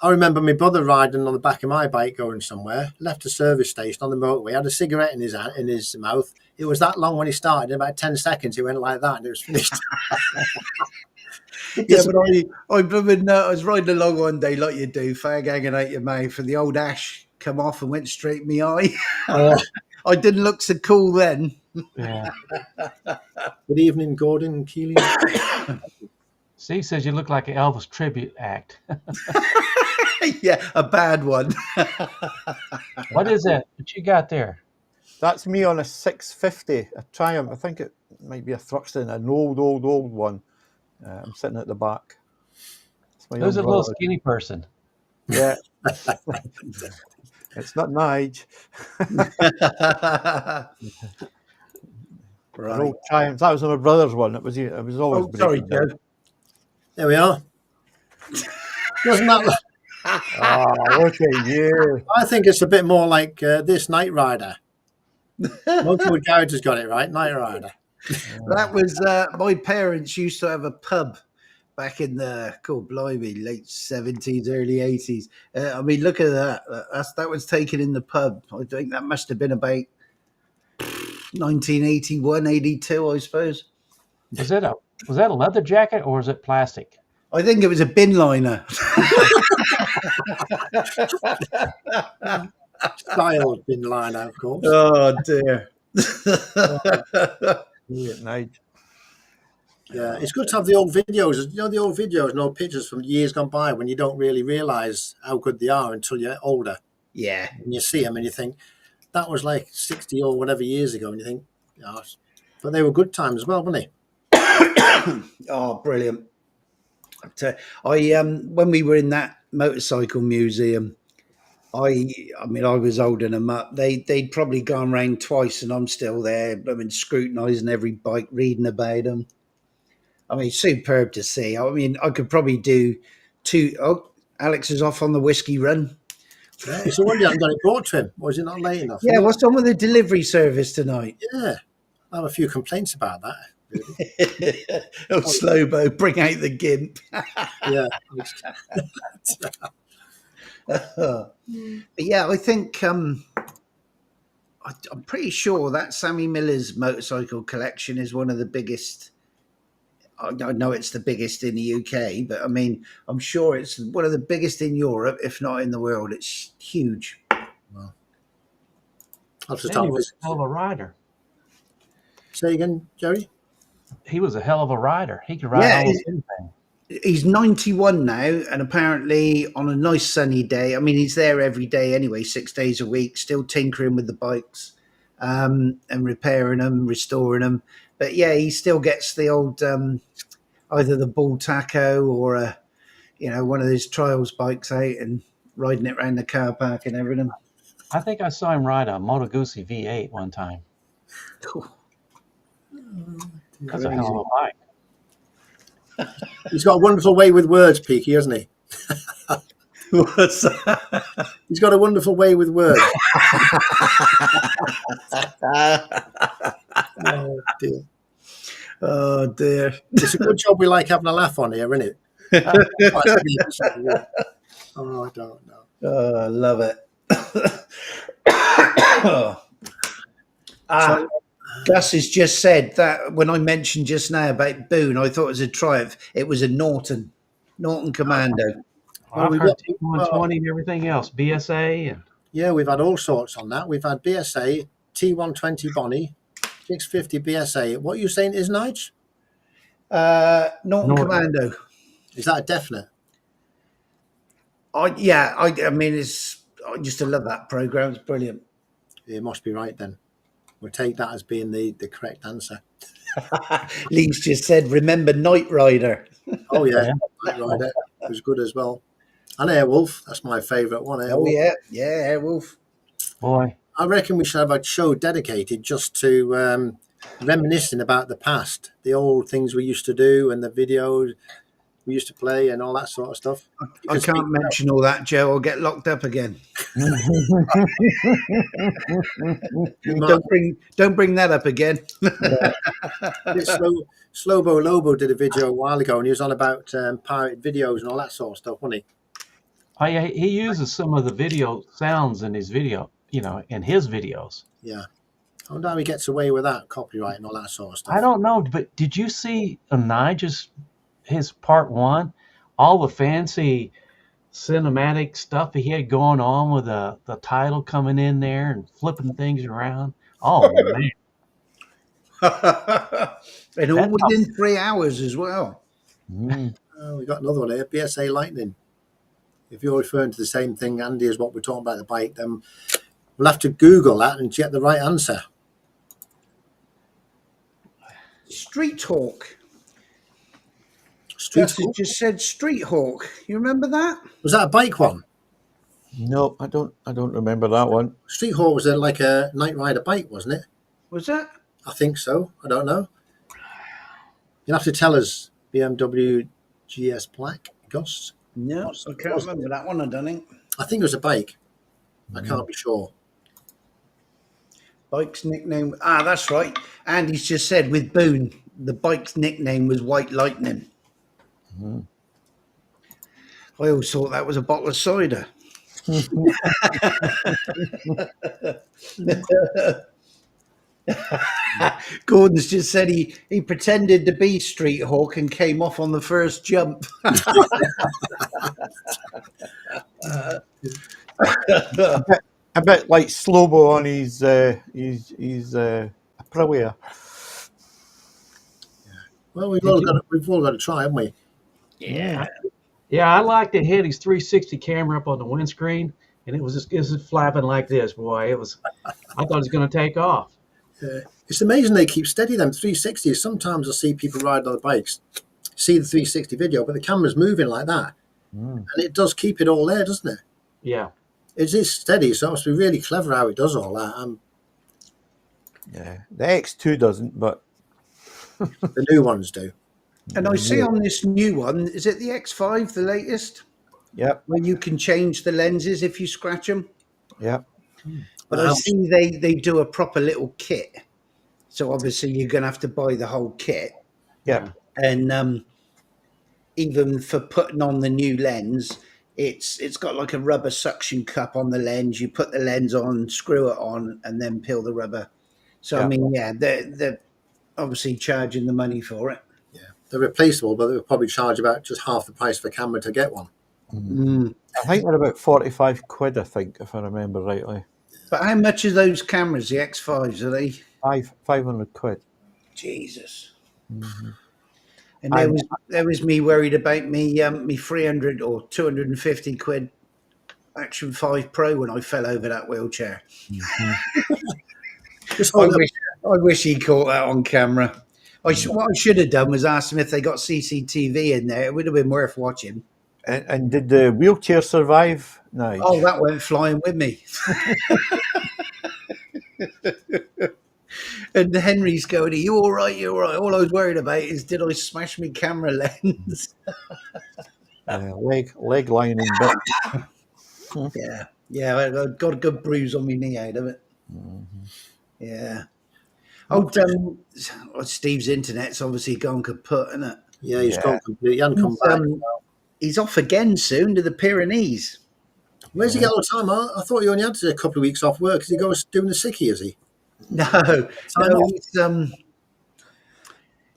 I remember my brother riding on the back of my bike going somewhere, left a service station on the motorway, had a cigarette in his mouth. It was that long when he started. In about 10 seconds, he went like that and it was finished. Yeah, but I was riding along one day like you do, fag hanging out your mouth, and the old ash come off and went straight in my eye. I didn't look so cool then. Yeah. Good evening, Gordon Keeling. Steve says you look like an Elvis tribute act. Yeah, a bad one. What is that? What you got there? That's me on a 650, a Triumph. I think it might be a Thruxton, an old one. I'm sitting at the back. Who's a little skinny person? Yeah. It's not Nige. Right. Old Triumph. That was my brother's one. It was always. Oh, sorry, Joe. There we are. Doesn't that look? Oh, look at you. I think it's a bit more like this Knight Rider. Motorwood Garage has got it right. Knight Rider. That was my parents used to have a pub back in the blimey, late 70s, early 80s. I mean, look at that. That was taken in the pub. I think that must have been about 1981, 82, I suppose. Was that a leather jacket or was it plastic? I think it was a bin liner. Styled bin liner, of course. Oh, dear. Yeah, it's good to have the old videos. You know, the old videos and old pictures from years gone by when you don't really realise how good they are until you're older. Yeah. And you see them and you think, that was like 60 or whatever years ago. And you think, but they were good times as well, weren't they? Oh, brilliant. When we were in that motorcycle museum, I mean, I was holding them up. They'd probably gone round twice, and I'm still there. I mean, scrutinising every bike, reading about them. I mean, superb to see. I mean, I could probably do two. Oh, Alex is off on the whiskey run. Yeah, it's a wonder you haven't got it brought to him. Was it not late enough? Yeah, what's on with the delivery service tonight? Yeah, I have a few complaints about that. Really. Slowbo, bring out the gimp. Yeah. But yeah, I think I'm pretty sure that Sammy Miller's motorcycle collection is one of the biggest. I know it's the biggest in the UK, but I mean, I'm sure it's one of the biggest in Europe, if not in the world. It's huge. Well, Sammy was a hell of a rider. Say again, Jerry? He was a hell of a rider. He could ride almost anything. He's 91 now, and apparently on a nice sunny day, I mean, he's there every day anyway, 6 days a week, still tinkering with the bikes and repairing them, restoring them. But yeah, he still gets the old either the bull taco or one of those trials bikes out and riding it around the car park and everything. I think I saw him ride a Moto Guzzi V8 one time. That's a hell of a bike. He's got a wonderful way with words, Peaky, hasn't he? What's that? He's got a wonderful way with words. Oh, dear. Oh, dear. It's a good job we like having a laugh on here, isn't it? Oh, I don't know. Oh, I love it. Gus has just said that when I mentioned just now about Boone, I thought it was a Triumph. It was a Norton Commando. I've heard T120 and everything else, BSA. And yeah, we've had all sorts on that. We've had BSA, T120 Bonnie, 650 BSA. What are you saying is, Nige? Norton Commando. Is that a definite? I mean, I just love that program. It's brilliant. It must be right then. We'll take that as being the correct answer. Lee's just said, remember Knight Rider. Oh, yeah. Knight Rider was good as well. And Airwolf. That's my favourite one. Airwolf. Oh, yeah, Airwolf. Boy. I reckon we should have a show dedicated just to reminiscing about the past, the old things we used to do and the videos we used to play and all that sort of stuff. I can't mention all that, Joe. I'll get locked up again. Don't bring that up again. Slowbo Lobo did a video a while ago, and he was on about pirate videos and all that sort of stuff, wasn't he? Oh yeah, he uses some of the video sounds in his video, in his videos. Yeah. I wonder how he gets away with that, copyright and all that sort of stuff. I don't know, but did you see Nigel's his part one? All the fancy cinematic stuff he had going on with the title coming in there and flipping things around. Oh man. And all within 3 hours as well. Mm. Oh, we got another one here, BSA Lightning. If you're referring to the same thing, Andy, as what we're talking about the bike, then we'll have to Google that and get the right answer. Street Hawk. Street Hawk? Just said Street Hawk. You remember that? Was that a bike one? No, I don't remember that one. Street Hawk was like a Knight Rider bike, wasn't it? Was that? I think so. I don't know. You'll have to tell us. BMW GS Black, Gus? No, I can't remember that one, I don't think. I think it was a bike. I can't be sure. Bike's nickname. That's right. Andy's just said with Boone, the bike's nickname was White Lightning. Mm-hmm. I always thought that was a bottle of cider. Gordon's just said he pretended to be Street Hawk and came off on the first jump. A bit like Slowbo on his Aprilia. Well, we've all got to try, haven't we? Yeah. Yeah, I liked it. Had his 360 camera up on the windscreen, and it was just flapping like this. Boy, I thought it was going to take off. It's amazing they keep steady, them 360s. Sometimes I see people ride on the bikes see the 360 video, but the camera's moving like that, and it does keep it all there, doesn't it? Yeah. It is steady, so it must be really clever how it does all that. Yeah, the X2 doesn't, but The new ones do. And I see on this new one, is it the X5, the latest? Yep. Where you can change the lenses if you scratch them. Yep. But I see they do a proper little kit. So obviously you're going to have to buy the whole kit. Yep. And even for putting on the new lens, it's got like a rubber suction cup on the lens. You put the lens on, screw it on, and then peel the rubber. So I mean, yeah, they're obviously charging the money for it. Yeah, they're replaceable, but they'll probably charge about just half the price of a camera to get one. I think they're about 45 quid, I think, if I remember rightly. But how much are those cameras, the X5s, are they? 500 quid. Jesus. And there was me worried about me 300 or 250 quid Action 5 Pro when I fell over that wheelchair. I wish he caught that on camera. What I should have done was ask him if they got CCTV in there. It would have been worth watching. And did the wheelchair survive? No. Oh, that went flying with me. And Henry's going, "Are you all right? You all right?" All I was worried about is, did I smash my camera lens? Leg lining bit. Yeah. I got a good bruise on my knee out of it. Yeah. Oh, Steve's internet's obviously gone kaput, isn't it? Yeah, he's gone completely. He hasn't come back. He's off again soon to the Pyrenees. Where's he get all the time? I thought he only had a couple of weeks off work. Is he going doing the sickie, is he? No,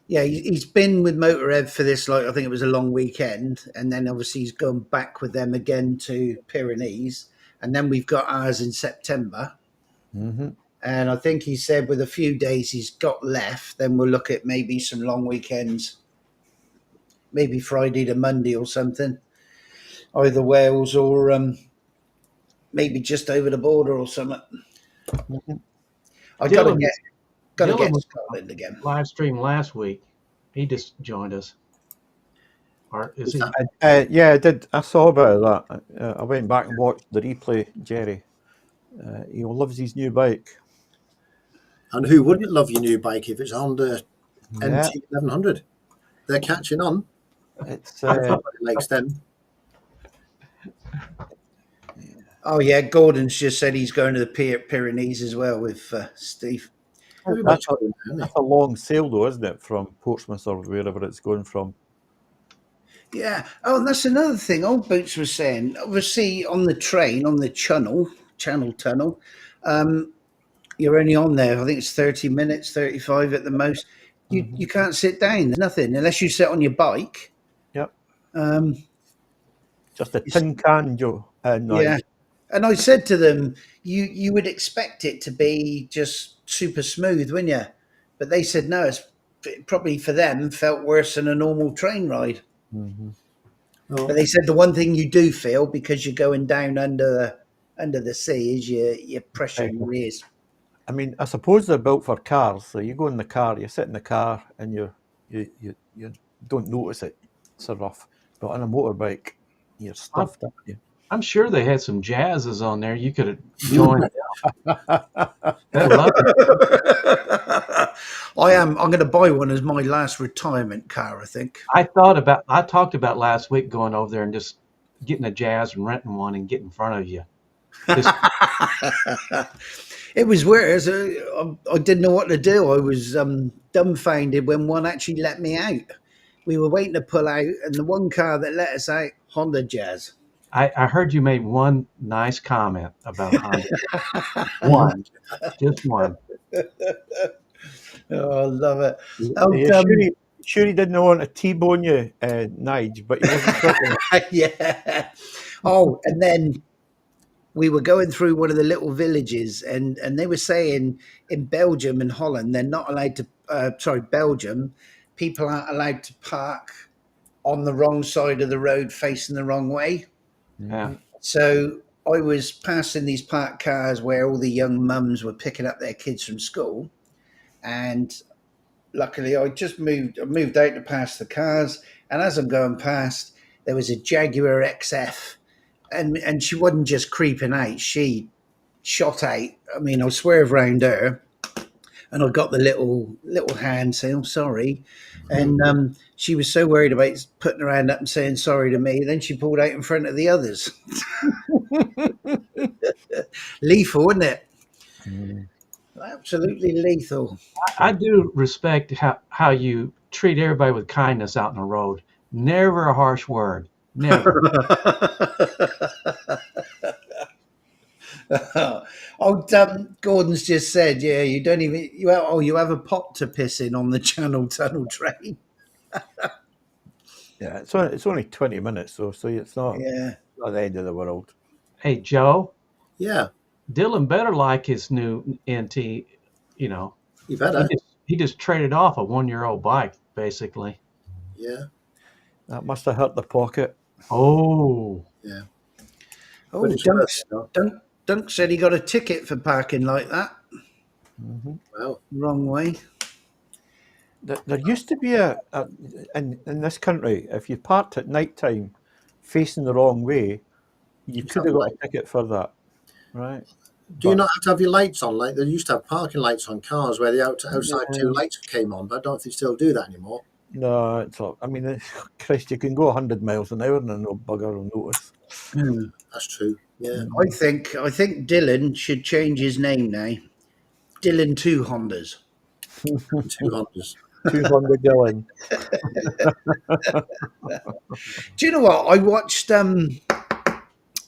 he's been with Motorhead for this, like, I think it was a long weekend, and then obviously he's gone back with them again to Pyrenees, and then we've got ours in September. And I think he said with a few days he's got left, then we'll look at maybe some long weekends, maybe Friday to Monday or something, either Wales or maybe just over the border or something. I gotta get Scotland again. Live stream last week. He just joined us. Is he? Yeah, I did. I saw about that. I went back and watched the replay, Jerry. He loves his new bike. And who wouldn't love your new bike if it's on the NT 1100? They're catching on. It's Everybody likes them. Oh yeah, Gordon's just said he's going to the Pyrenees as well with Steve. That's a long sail though, isn't it, from Portsmouth or wherever it's going from? Yeah. Oh, and that's another thing Old Boots was saying. Obviously on the train, on the channel tunnel, you're only on there, I think it's 30 minutes, 35 at the most. You can't sit down, there's nothing, unless you sit on your bike. Yep. Just a tin can, Joe. Yeah. And I said to them, you would expect it to be just super smooth, wouldn't you? But they said, no, it's probably for them felt worse than a normal train ride. But they said the one thing you do feel, because you're going down under the sea, is your pressure in your ears. I mean, I suppose they're built for cars. So you go in the car, you sit in the car, and you don't notice it so rough. But on a motorbike, you're stuffed up. I'm sure they had some jazzes on there. You could have joined. I'm going to buy one as my last retirement car, I think. I talked about last week going over there and just getting a jazz and renting one and getting in front of you. It was weird. I didn't know what to do. I was dumbfounded when one actually let me out. We were waiting to pull out, and the one car that let us out, Honda Jazz. I heard you made one nice comment about Honda. Just one. Oh, I love it. Sure he didn't want to T-bone you, Nige, but he wasn't talking. Yeah. Oh, and then we were going through one of the little villages, and they were saying in Belgium and Holland, they're not allowed to, Belgium, people aren't allowed to park on the wrong side of the road facing the wrong way. Yeah. So I was passing these parked cars where all the young mums were picking up their kids from school, and luckily, I moved out to pass the cars, and as I'm going past, there was a Jaguar XF, and she wasn't just creeping out; she shot out. I mean, I swerved round her, and I got the little hand saying, "I'm sorry," and she was so worried about putting her hand up and saying sorry to me. Then she pulled out in front of the others. Lethal, isn't it? Absolutely lethal. I do respect how you treat everybody with kindness out in the road. Never a harsh word. Never. Gordon's just said, yeah, you don't even you have a pot to piss in on the Channel Tunnel train. Yeah, it's only 20 minutes though, so it's not the end of the world. Hey, Joe. Yeah. Dylan better like his new NT. You know, he better. He just traded off a 1-year-old bike, basically. Yeah. That must have hurt the pocket. Oh. Yeah. Oh, Dunk said he got a ticket for parking like that. Well, wrong way. There used to be in this country, if you parked at night time facing the wrong way, you could have got a ticket for that, right? Do you not have to have your lights on? Like they used to have parking lights on cars where the outside two lights came on, but I don't know if they still do that anymore. No, it's all. I mean, Christ, you can go 100 miles an hour and no bugger will notice. That's true. Yeah. I think Dylan should change his name now. Dylan Two Hondas. 200s. 200 Dylan. Do you know what? I watched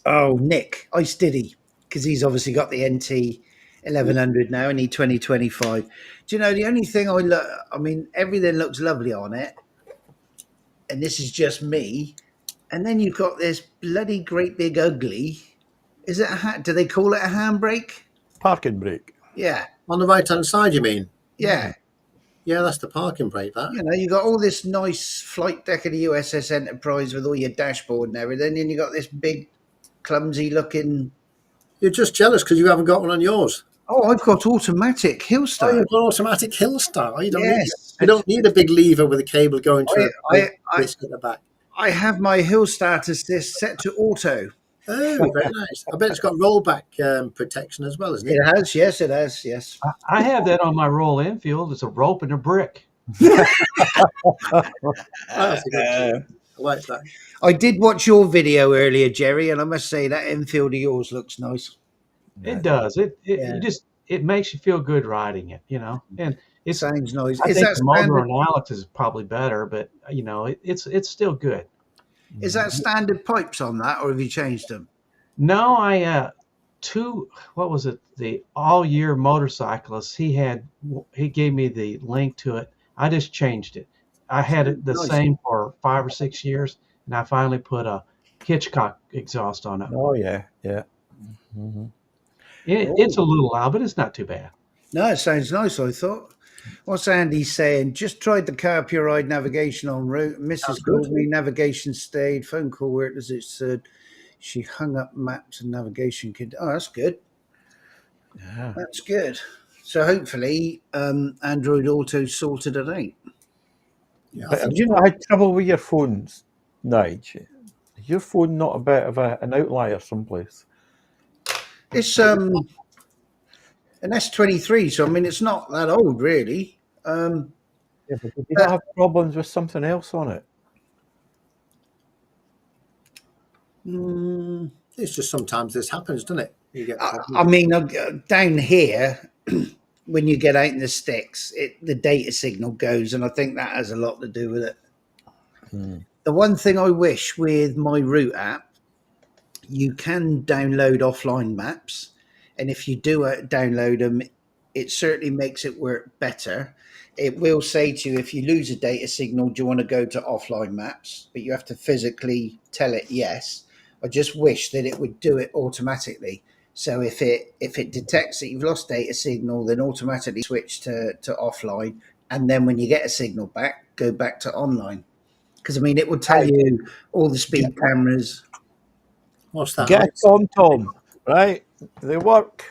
Nick Ice Diddy, because he's obviously got the NT 1100 now and he 2025. Do you know the only thing I mean, everything looks lovely on it, and this is just me. And then you've got this bloody great big ugly. Is it do they call it a handbrake? Parking brake. Yeah. On the right hand side, you mean? Yeah. Yeah, that's the parking brake. That. You know, you got all this nice flight deck of the USS Enterprise with all your dashboard and everything, and you got this big, clumsy looking. You're just jealous because you haven't got one on yours. Oh, I've got automatic hill start. Oh, you've got automatic hill start. You don't need a big lever with a cable going to at the back. I have my hill start assist set to auto. Oh, very nice. I bet it's got rollback protection as well, isn't it? It has, yes, it has, yes. I have that on my Royal Enfield. It's a rope and a brick. That's a good I like that. I did watch your video earlier, Jerry, and I must say that Enfield of yours looks nice. It does. It makes you feel good riding it, you know. And it sounds nice. I think the motor on Alex is probably better, but you know, it's still good. Is that standard pipes on that, or have you changed them? No, what was it? The All Year Motorcyclist. He gave me the link to it. I just changed it. I had it the same for 5 or 6 years, and I finally put a Hitchcock exhaust on it. Oh yeah. Mm-hmm. It's a little loud, but it's not too bad. No, it sounds nice. I thought. What's Andy saying? Just tried the car pure ride navigation en route. Mrs. called me. Navigation stayed. Phone call worked as it said. She hung up maps and navigation kit. Oh, that's good. Yeah, that's good. So hopefully, Android Auto sorted it out. Yeah, but have you not had trouble with your phones, Nige? Is your phone not a bit of an outlier someplace? It's an S23, so I mean it's not that old, really. Yeah, but did you not have problems with something else on it? It's just sometimes this happens, doesn't it? You get I mean, down here, when you get out in the sticks, the data signal goes, and I think that has a lot to do with it. The one thing I wish with my route app, you can download offline maps, and if you do download them, it certainly makes it work better. It will say to you, if you lose a data signal, do you want to go to offline maps? But you have to physically tell it yes. I just wish that it would do it automatically. So if it detects that you've lost data signal, then automatically switch to offline, and then when you get a signal back, go back to online. Because I mean, it will tell you all the speed cameras. What's that? Get Tom, right? They work.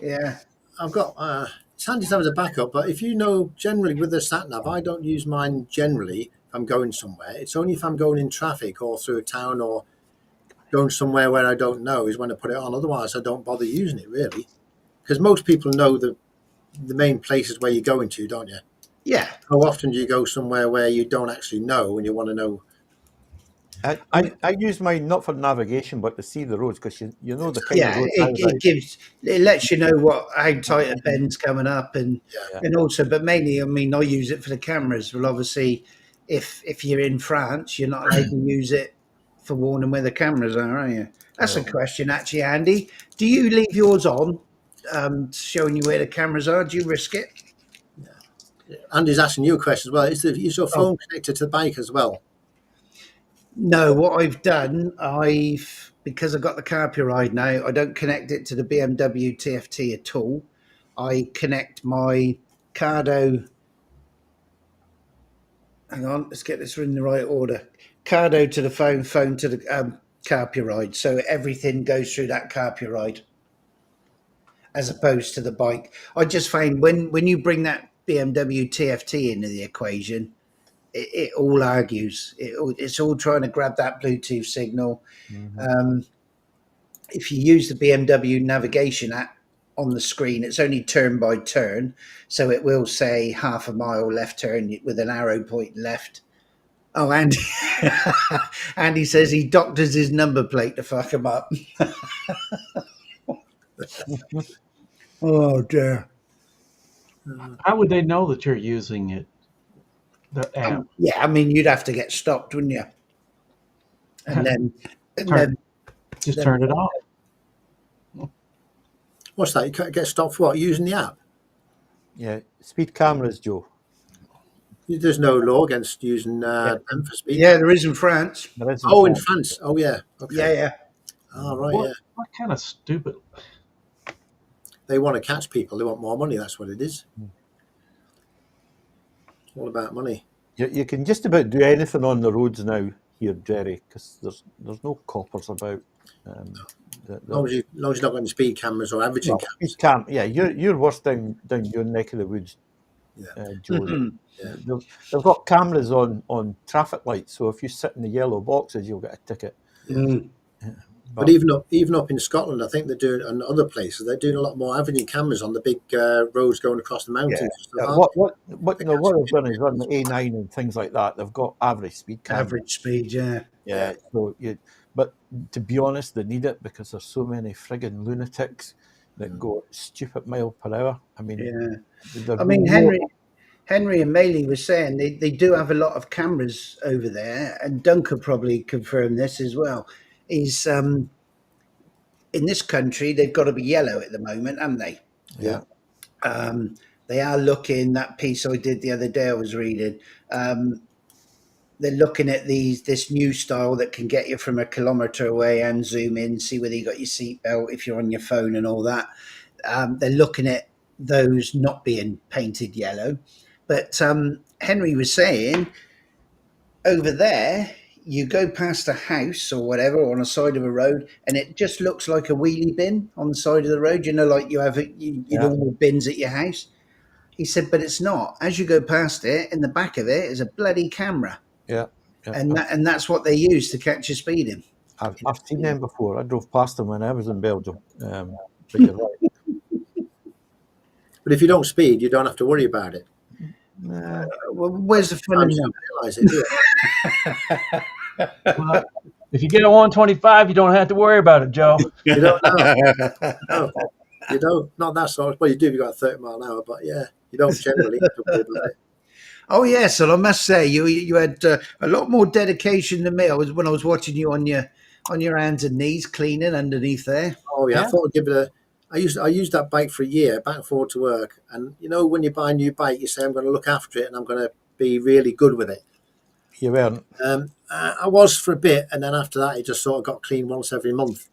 Yeah. I've got it's handy to have as a backup, but if you know, generally with the sat nav, I don't use mine generally if I'm going somewhere. It's only if I'm going in traffic or through a town or going somewhere where I don't know is when I put it on. Otherwise, I don't bother using it really, because most people know the main places where you're going to, don't you? Yeah. How often do you go somewhere where you don't actually know and you want to know? I use mine not for navigation, but to see the roads, because you know the kind of Yeah, road. it lets you know how tight a bend's coming up, and also, but mainly, I mean, I use it for the cameras. Well, obviously, if you're in France, you're not allowed to use it for warning where the cameras are you? That's a question, actually, Andy. Do you leave yours on, showing you where the cameras are? Do you risk it? Yeah. Andy's asking you a question as well. Is your phone connected to the bike as well? No, what I've done, because I've got the Carpia ride now, I don't connect it to the BMW TFT at all. I connect my Cardo. Hang on, let's get this in the right order. Cardo to the phone, phone to the Carpia ride. So everything goes through that Carpia ride, as opposed to the bike. I just find when you bring that BMW TFT into the equation, it all argues. It's all trying to grab that Bluetooth signal. If you use the BMW navigation app on the screen, it's only turn by turn. So it will say half a mile left turn with an arrow pointing left. Oh, Andy, Andy says he doctors his number plate to fuck him up. Oh, dear. How would they know that you're using it? The app. Yeah, I mean, you'd have to get stopped, wouldn't you? And then turn it off. What's that? You can't get stopped for what? Using the app? Yeah, speed cameras, Joe. There's no law against using them for speed. Yeah, there is in France. There is in France. Oh, yeah. Okay. Yeah. Oh, right, What kind of stupid... They want to catch people. They want more money. That's what it is. It's all about money. You can just about do anything on the roads now here, Jerry, because there's no coppers about. As long as you're not going to speed cameras or averaging cameras. You're worse down your neck of the woods, Joe. Mm-hmm. They've got cameras on traffic lights, so if you sit in the yellow boxes, you'll get a ticket. Mm. But even up in Scotland, I think they're doing, and other places, they're doing a lot more averaging cameras on the big roads going across the mountains. What they've done is run the A9 and things like that. They've got average speed cameras. Average speed, yeah. So but to be honest, they need it because there's so many frigging lunatics that go stupid mile per hour. I mean, Henry and Maley were saying they do have a lot of cameras over there, and Duncan probably confirmed this as well. Is in this country they've got to be yellow at the moment, haven't they? Yeah. They are looking, that piece I did the other day I was reading, they're looking at this new style that can get you from a kilometre away and zoom in, see whether you got your seatbelt, if you're on your phone and all that. They're looking at those not being painted yellow. But Henry was saying over there, you go past a house or whatever on the side of a road, and it just looks like a wheelie bin on the side of the road. You know, like you have your normal bins at your house. He said, but it's not. As you go past it, in the back of it is a bloody camera. Yeah. And that's what they use to catch you speeding. I've seen them before. I drove past them when I was in Belgium. But you're right. But if you don't speed, you don't have to worry about it. Well, where's the fun in that? Realize it, do you? Well, if you get a 125, you don't have to worry about it, Joe. You don't know. No, you don't. Not that sort. Well, you do if you've got a 30 mile an hour, but you don't generally have to worry about it. Oh yes, and I must say you had a lot more dedication than me. When I was watching you on your hands and knees cleaning underneath there. Oh yeah, I thought I'd give it a. I used that bike for a year, back and forward to work, and when you buy a new bike, you say I'm going to look after it and I'm going to be really good with it. You weren't. I was for a bit, and then after that, it just sort of got clean once every month.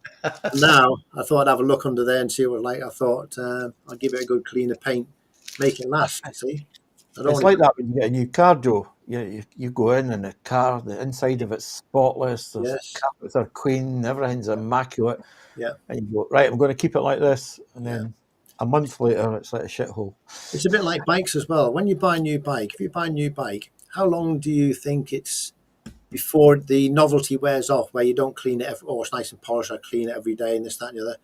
Now I thought I'd have a look under there and see what it was like. I thought I'd give it a good clean of paint, make it last. See, it's like that when you get a new car, Joe. You go in and the car, the inside of it's spotless. The carpets are clean, everything's immaculate. Yeah, and you go, right, I'm going to keep it like this, and then a month later, it's like a shithole. It's a bit like bikes as well. When you buy a new bike, if you buy a new bike, how long do you think it's before the novelty wears off, where you don't clean it, it's nice and polished, I clean it every day and this, that, and the other.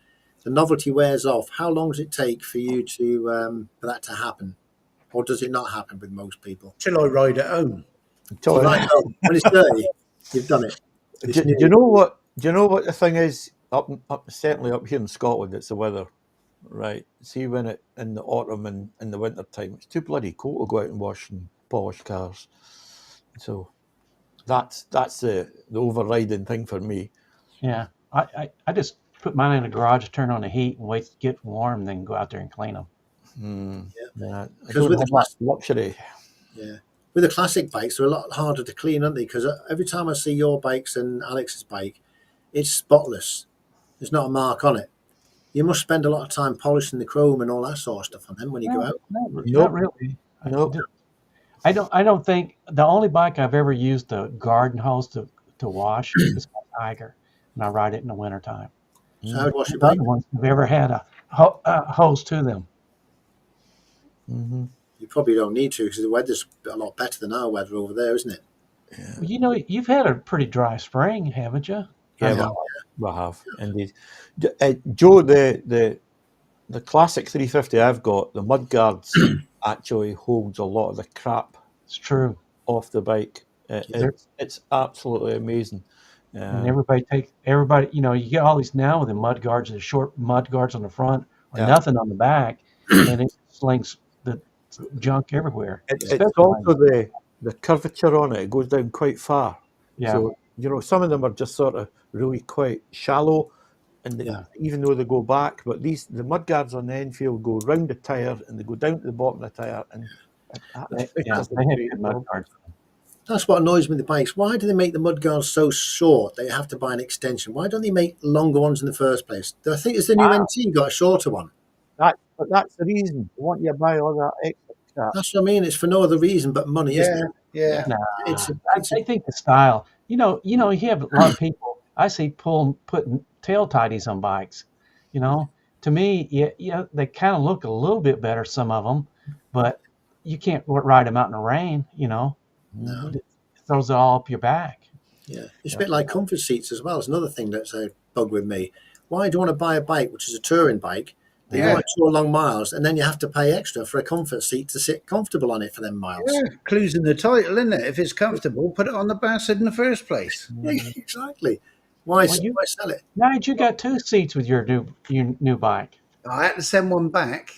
The novelty wears off. How long does it take for you to for that to happen? Or does it not happen with most people? Till I ride at home. So right home, when it's dirty, you've done it. Do you know what? Do you know what the thing is? Certainly up here in Scotland, it's the weather, right? See, when it in the autumn and in the winter time, it's too bloody cold to go out and wash and polish cars. So that's the overriding thing for me. Yeah, I just put mine in the garage, turn on the heat, and wait to get warm, then go out there and clean them. Yeah, because with the luxury. Yeah, with the classic bikes, they're a lot harder to clean, aren't they? Because every time I see your bikes and Alex's bike, it's spotless. There's not a mark on it. You must spend a lot of time polishing the chrome and all that sort of stuff on them when you go out. Not really. Nope. I don't think the only bike I've ever used the garden hose to wash is my Tiger, and I ride it in the wintertime. So how would you wash your The bike? other ones have ever had a hose to them. Mm-hmm. You probably don't need to because the weather's a lot better than our weather over there, isn't it? Yeah. Well, you know, you've had a pretty dry spring, haven't you? Yeah, I have indeed. Joe, the classic 350 I've got, the mudguards actually holds a lot of the crap. It's true. Off the bike. It's absolutely amazing. And everybody, you know, you get all these now with the mud guards, the short mud guards on the front, or nothing on the back, and it slings the junk everywhere. It's also the curvature on it. It goes down quite far. Yeah. So, you know, some of them are just sort of really quite shallow, and even though they go back, but the mud guards on the Enfield go round the tyre and they go down to the bottom of the tyre, and they have good mud guards. That's what annoys me with the bikes. Why do they make the mudguards so short that you have to buy an extension? Why don't they make longer ones in the first place? I think it's the new NT got a shorter one. But that's the reason. They want you to buy all that extra crap. That's what I mean. It's for no other reason but money, isn't it? Yeah. Nah, I think the style. You know, you have a lot of people I see putting tail tidies on bikes. You know, to me, they kind of look a little bit better, some of them, but you can't ride them out in the rain. You know. No. It throws it all up your back. Yeah. It's a bit like comfort seats as well. It's another thing that's a bug with me. Why do you want to buy a bike, which is a touring bike, that you want to tour long miles, and then you have to pay extra for a comfort seat to sit comfortable on it for them miles? Yeah, clues in the title, isn't it? If it's comfortable, put it on the bastard in the first place. Yeah, exactly. Why sell it? Nigel, you got 2 seats with your new bike. I had to send one back.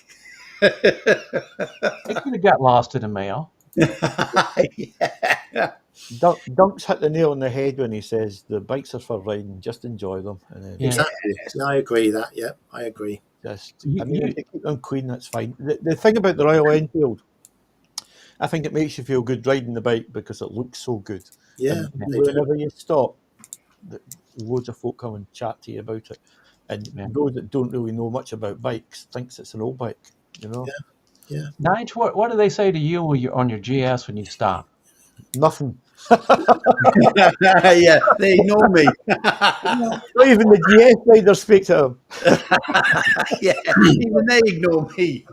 It could have got lost in the mail. Dunks hit the nail on the head when he says the bikes are for riding, just enjoy them. And then Exactly. Yeah, I agree that. Yeah, I agree. if you keep them clean, that's fine. The thing about the Royal Enfield, I think it makes you feel good riding the bike because it looks so good. Yeah. And whenever you stop, loads of folk come and chat to you about it. And those that don't really know much about bikes thinks it's an old bike, you know? Yeah. Nigel, what do they say to you when you're on your GS when you stop? Nothing. Yeah, they ignore me. Not even the GS riders speak to him. Yeah, even they ignore me.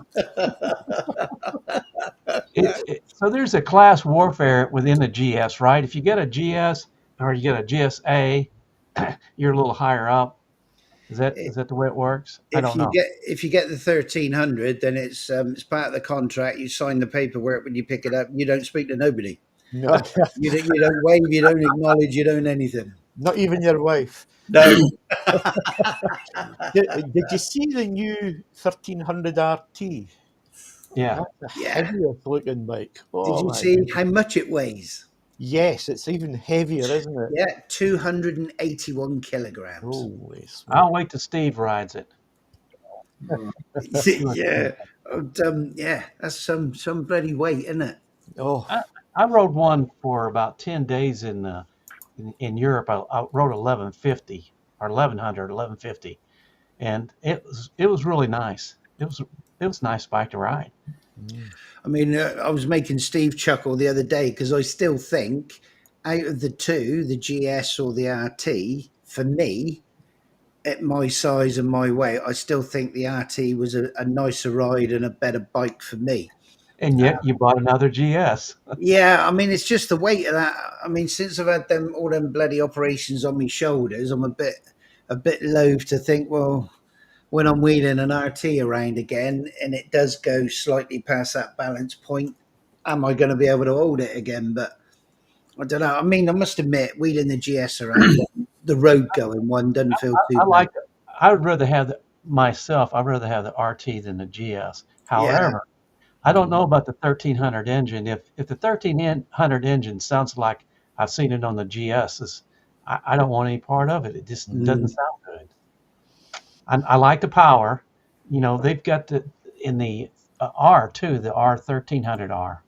So there's a class warfare within the GS, right? If you get a GS or you get a GSA, you're a little higher up. Is that the way it works? I don't know. If you get the 1300, then it's part of the contract. You sign the paperwork when you pick it up. You don't speak to nobody. No. You don't wave. You don't acknowledge. You don't anything. Not even your wife. No. Did you see the new 1300 RT? Yeah. That's a heaviest looking bike. Did you see how much it weighs? Yes, it's even heavier, isn't it? Yeah, 281 kilograms. Holy sweet. I'll wait till Steve rides it. Yeah. That's some bloody weight, isn't it? Oh, I rode one for about 10 days in Europe. I rode 1150 or 1150, and it was really nice. It was a nice bike to ride. I mean, I was making Steve chuckle the other day because I still think out of the two, the GS or the RT, for me, at my size and my weight, I still think the RT was a nicer ride and a better bike for me. And yet you bought another GS. Yeah, I mean, it's just the weight of that. I mean, since I've had all them bloody operations on my shoulders, I'm a bit loath to think, well, when I'm wheeling an RT around again and it does go slightly past that balance point, am I going to be able to hold it again? But I don't know. I mean, I must admit, wheeling the GS around, the road going one doesn't feel too I bad. like it. I would rather have I'd rather have the RT than the GS. However, I don't know about the 1300 engine. If the 1300 engine sounds like I've seen it on the GSs, I don't want any part of it. It just doesn't sound good. I like the power. You know, they've got in the R too, the R1300R,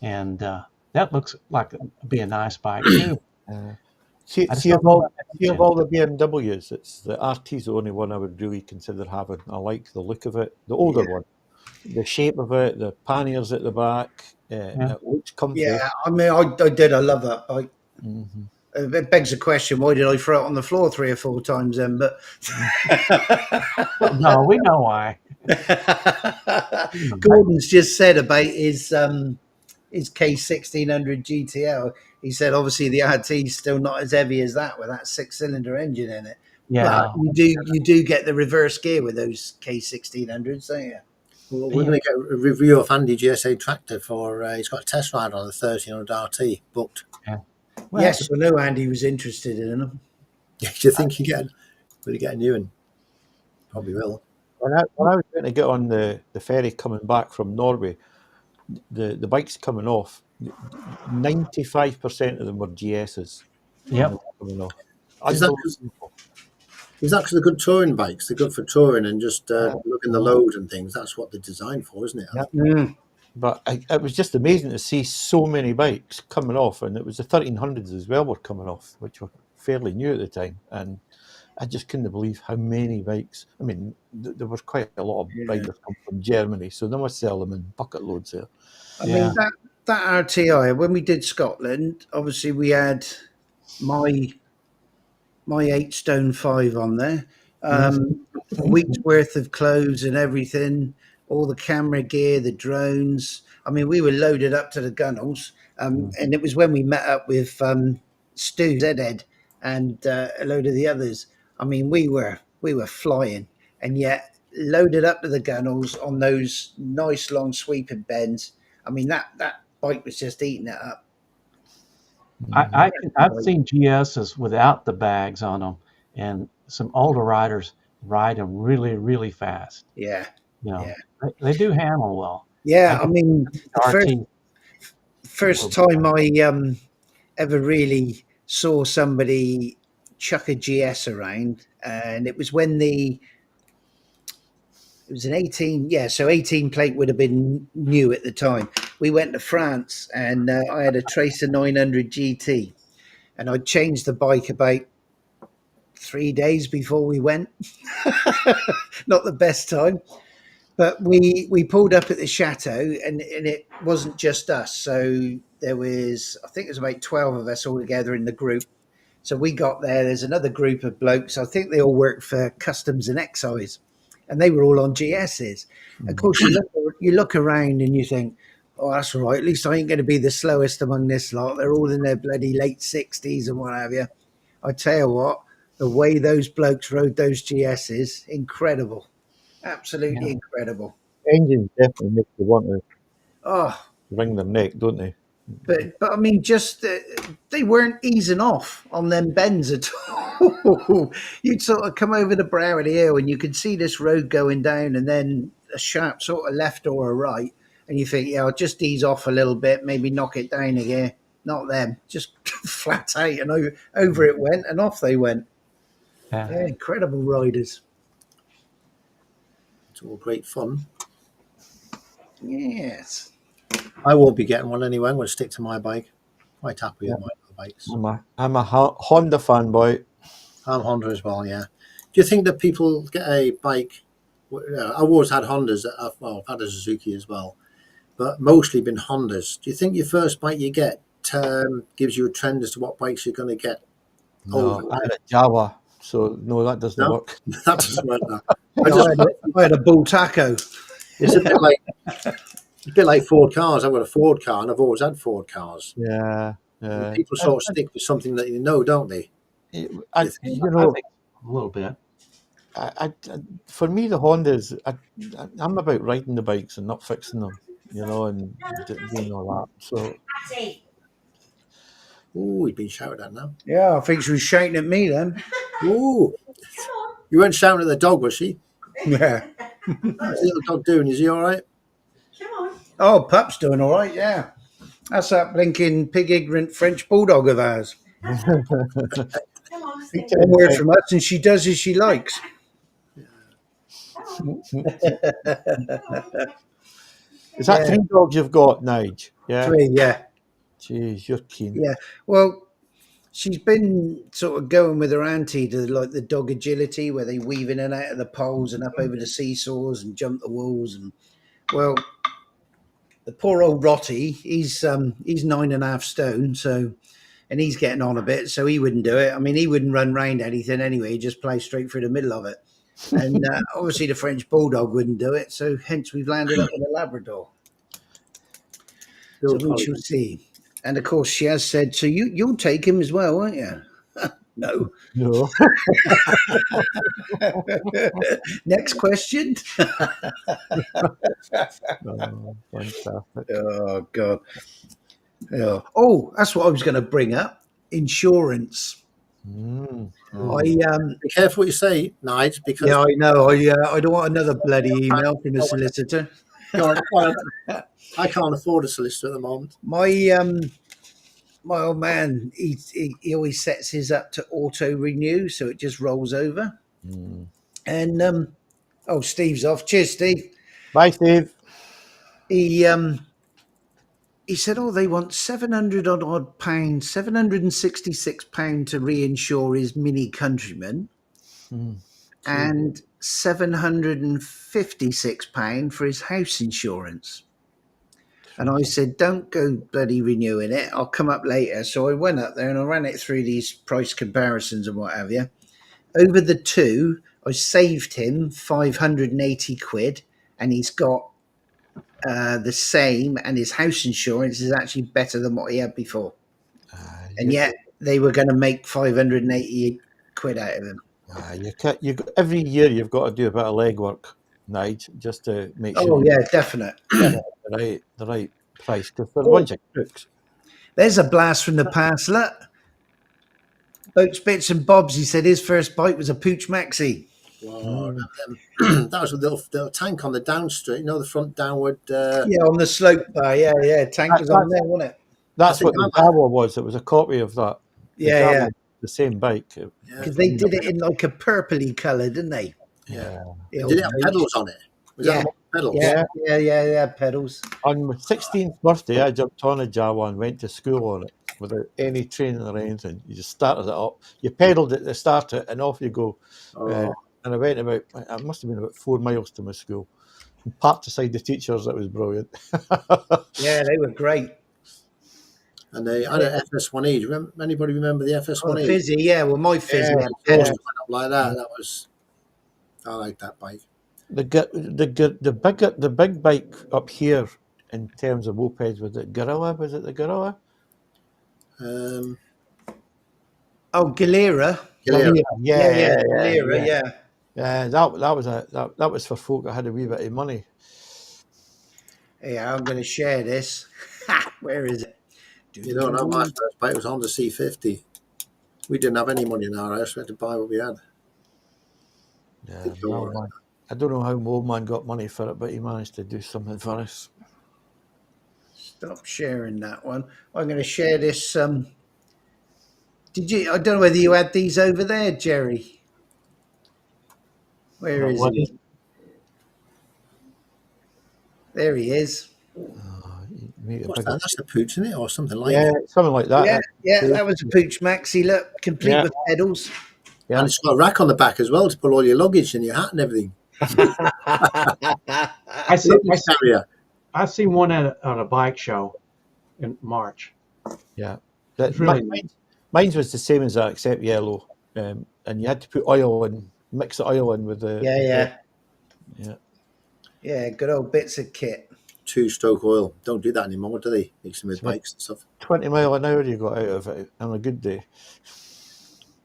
and that looks like it'd be a nice bike too. See of all the BMWs, it's the RT's the only one I would really consider having. I like the look of it, the older one, the shape of it, the panniers at the back. It looks comfy. Yeah, I mean, I love that bike. Mm-hmm. It begs the question, why did I throw it on the floor 3 or 4 times then? But no, we know why. Gordon's just said about his K1600 GTL. He said obviously the RT is still not as heavy as that with that 6-cylinder engine in it. Yeah, but you do get the reverse gear with those K1600s, don't you? Well, we're going to get a review of Andy GSA tractor for he's got a test ride on the 1300 RT booked. Yeah. Well, yes, I know Andy was interested in them. Do you think will he get a new one? Probably will. When I was going to get on the ferry coming back from Norway, the bikes coming off, 95% of them were GSs. Yep. Coming off. Is that because they're good touring bikes? They're good for touring and just looking the load and things. That's what they're designed for, isn't it? Yep. But it was just amazing to see so many bikes coming off, and it was the 1300s as well were coming off, which were fairly new at the time, and I just couldn't believe how many bikes. I mean, there was quite a lot of riders come from Germany, so they must sell them in bucket loads there. I mean, that RTI, when we did Scotland, obviously we had my 8 stone 5 on there, a week's worth of clothes and everything, all the camera gear, the drones. I mean, we were loaded up to the gunnels, and it was when we met up with Stu Zedhead and a load of the others. I mean, we were flying, and yet loaded up to the gunnels on those nice long sweeping bends. I mean, that bike was just eating it up. I've seen GSs without the bags on them, and some older riders ride them really, really fast. Yeah, you know, they do handle well. Yeah, I mean, the first time I ever really saw somebody chuck a GS around, and it was when it was an 18, so 18 plate would have been new at the time. We went to France, and I had a Tracer 900 GT, and I changed the bike about 3 days before we went. Not the best time. But we pulled up at the chateau, and it wasn't just us. So there was, I think it was about 12 of us all together in the group. So we got there. There's another group of blokes. I think they all worked for Customs and Excise, and they were all on GSs. Of course, you look around and you think, oh, that's all right. At least I ain't going to be the slowest among this lot. They're all in their bloody late 60s and what have you. I tell you what, the way those blokes rode those GSs, incredible. Absolutely incredible. Engines definitely make you want to wring their neck, don't they? But I mean, just they weren't easing off on them bends at all. You'd sort of come over the brow of the hill and you could see this road going down, and then a sharp sort of left or a right, and you think, I'll just ease off a little bit, maybe knock it down again. Not them, just flat out, and over it went, and off they went. Yeah, incredible riders. It's all great fun. Yes. I won't be getting one anyway. I'm going to stick to my bike. Quite happy with my bikes. I'm a Honda fanboy. I'm Honda as well, yeah. Do you think that people get a bike? I've always had Hondas. I've had a Suzuki as well, but mostly been Hondas. Do you think your first bike you get gives you a trend as to what bikes you're going to get? No, I had a Jawa. So no, that doesn't work. That doesn't work. No. I had a bull taco. It's a bit like Ford cars. I've got a Ford car, and I've always had Ford cars. Yeah. And people sort of stick with something that you know, don't they? I think a little bit. For me, the Hondas, I'm about riding the bikes and not fixing them, and doing all that. So, Oh, he's been shouted at now. Yeah, I think she was shouting at me then. Ooh, you weren't shouting at the dog, was she? Yeah. What's the little dog doing? Is he all right? Oh, Pup's doing all right, yeah. That's that blinking pig ignorant French bulldog of ours. One word from us, and she does as she likes. Is that 3 dogs you've got, Nige? Yeah. 3, yeah. Jeez, you're keen. Yeah. Well, she's been sort of going with her auntie to like the dog agility where they weave in and out of the poles and up over the seesaws and jump the walls. And well, the poor old Rotty, he's 9.5 stone, so, and he's getting on a bit, so he wouldn't do it. I mean, he wouldn't run round anything anyway. He'd just play straight through the middle of it. And obviously the French bulldog wouldn't do it, so hence we've landed up with a Labrador. So we shall see. And of course, she has said, so you'll take him as well, won't you? No. No. Next question. Oh, fantastic. Oh, God. Yeah. Oh, that's what I was going to bring up. Insurance. Be careful what you say, Nige, because I know. I don't want another bloody email from a solicitor. Go on. I can't afford a solicitor at the moment. My old man, he always sets his up to auto renew, so it just rolls over. And Steve's off. Cheers, Steve. Bye, Steve. He said, they want £766 to reinsure his Mini Countryman, and £756 for his house insurance. And I said, don't go bloody renewing it. I'll come up later. So I went up there and I ran it through these price comparisons and what have you. Over the two, I saved him 580 quid, and he's got the same, and his house insurance is actually better than what he had before. And yet they were going to make 580 quid out of him. Every year you've got to do a bit of legwork, Nige, just to make sure. Oh, yeah, definite. The right price, because they're a bunch of crooks. There's a blast from the past. Look. Boats, Bits and Bobs, he said his first bike was a Pooch Maxi. Wow. That was a little tank on the down street, the front downward. On the slope bar. Yeah. Tank was on there, wasn't it? That's what the Jawa was. It was a copy of that. The same bike. Because they did it in like a purpley colour, didn't they? Yeah. Did it have pedals on it? Was that pedals? Yeah, pedals. On my 16th birthday, I jumped on a Jawa and went to school on it without any training or anything. You just started it up. You pedalled it to start it, and off you go. And I went it must have been about 4 miles to my school. And parked beside the teachers. It was brilliant. Yeah, they were great. And they had an FS1E. Anybody remember the FS1E? Fizzy, yeah. Well, my Fizzy went up like that. I like that bike. The big bike up here in terms of mopeds, was it Gorilla? Was it the Gorilla? Galera. Galera. Galera, yeah. Yeah, that was for folk that had a wee bit of money. Yeah, I'm going to share this. Where is it? My first bike was Honda C50. We didn't have any money in our house. We had to buy what we had. Yeah, I don't know how my old man got money for it, but he managed to do something for us. Stop sharing that one. I'm going to share this. Did you? I don't know whether you had these over there, Jerry. Where is he? There he is. That's the Pooch, isn't it, or something like that? Yeah, something like that. Yeah, that was a Pooch Maxi. Look, complete with pedals. Yeah. And it's got a rack on the back as well to put all your luggage and your hat and everything. I seen one at a bike show in March. Yeah, mine was the same as that except yellow. and you had to put oil in, mix the oil in with the yeah, good old bits of kit. 2-stroke oil. Don't do that anymore, do they? Mixing with bikes and stuff. 20 mile an hour you got out of it on a good day.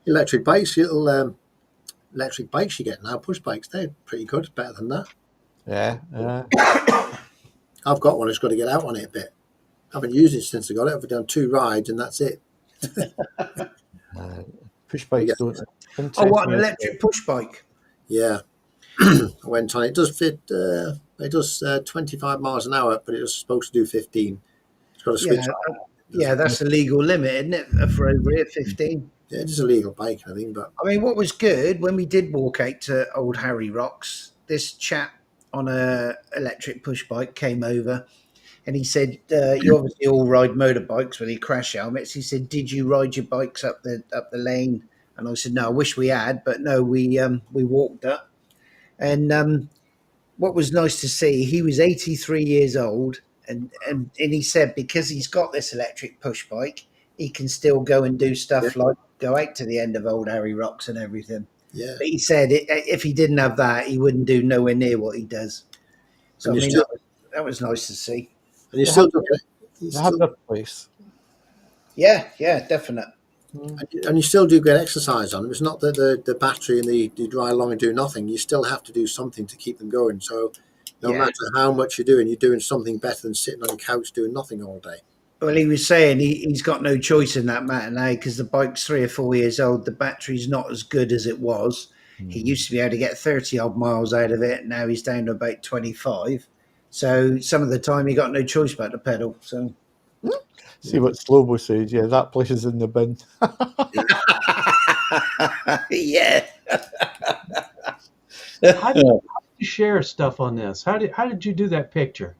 Electric bikes, electric bikes you get now, push bikes, they're pretty good, better than that. Yeah. I've got one, it's got to get out on it a bit. I haven't used it since I got it. I've done 2 rides and that's it. Push bikes don't. What, an electric push bike? Yeah. I went on it. It does fit. It does 25 miles an hour, but it was supposed to do 15. It's got a switch. Yeah, that's the legal limit, isn't it? For over here, 15. Yeah, it is a legal bike, I think. But I mean, what was good when we did walk out to Old Harry Rocks, this chap on a electric push bike came over, and he said, "You obviously all ride motorbikes with your crash helmets." He said, "Did you ride your bikes up the lane?" And I said, "No, I wish we had, but no, we walked up." And what was nice to see, he was 83 years old, and he said because he's got this electric push bike, he can still go and do stuff like go out to the end of Old Harry Rocks and everything. Yeah. But he said if he didn't have that, he wouldn't do nowhere near what he does. So I mean, that was nice to see. And you still have the place. Yeah, definite. And you still do get exercise on them. It's not that the battery and you drive along and do nothing. You still have to do something to keep them going. So no matter how much you're doing something better than sitting on the couch doing nothing all day. Well, he was saying he's got no choice in that matter now because the bike's 3 or 4 years old. The battery's not as good as it was. He used to be able to get 30 odd miles out of it. Now he's down to about 25. So some of the time he got no choice but to pedal. So see what Slobo says. Yeah, that place is in the bin. Yeah. How did you share stuff on this? How did you do that picture?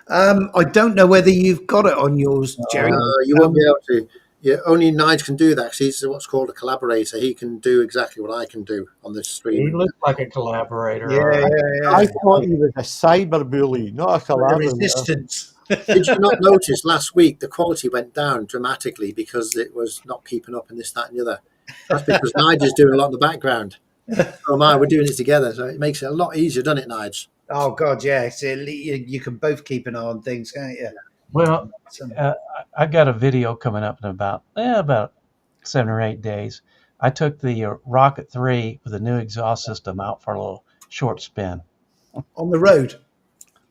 I don't know whether you've got it on yours, Jerry. You won't be able to. Yeah, only Nige can do that because he's what's called a collaborator. He can do exactly what I can do on this stream. He looks like a collaborator. Yeah. I thought he was a cyber bully, not a collaborator. Resistance. Did you not notice last week the quality went down dramatically because it was not keeping up and this, that, and the other? That's because Nige is doing a lot in the background. So am I. We're doing it together, so it makes it a lot easier, doesn't it, Nige? Oh God, yeah. So you can both keep an eye on things, can't you? Well, I got a video coming up in about 7 or 8 days. I took the Rocket 3 with a new exhaust system out for a little short spin. On the road?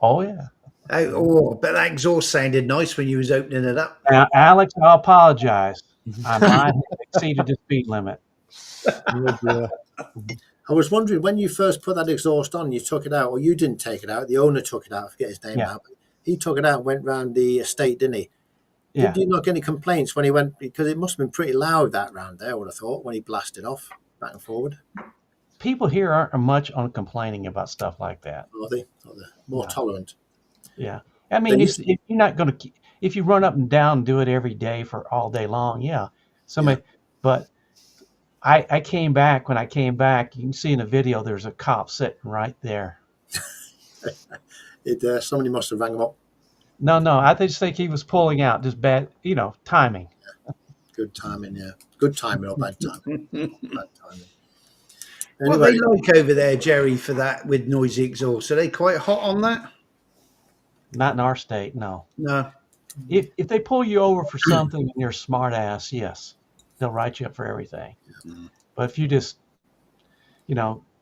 Oh, yeah. But that exhaust sounded nice when you was opening it up. Now, Alex, I apologize. I might have exceeded the speed limit. I was wondering, when you first put that exhaust on, you took it out, or you didn't take it out, the owner took it out, I forget his name now, but he took it out and went round the estate, didn't he? Yeah. Did you not get any complaints when he went, because it must have been pretty loud that round there, I would have thought, when he blasted off back and forward. People here aren't much on complaining about stuff like that. Are they? More tolerant. Yeah. I mean, if you're not going to, if you run up and down and do it every day for all day long, but I came back. When I came back, you can see in the video, there's a cop sitting right there. Somebody must have rang him up. No, I just think he was pulling out, just bad, timing. Yeah. Good timing, yeah. Good timing or bad timing. Bad timing. Anyway, what are they like over there, Jerry, for that with noisy exhaust? Are they quite hot on that? Not in our state, no. No. If they pull you over for something and you're a smart ass, yes, they'll write you up for everything. Mm-hmm. But if you just,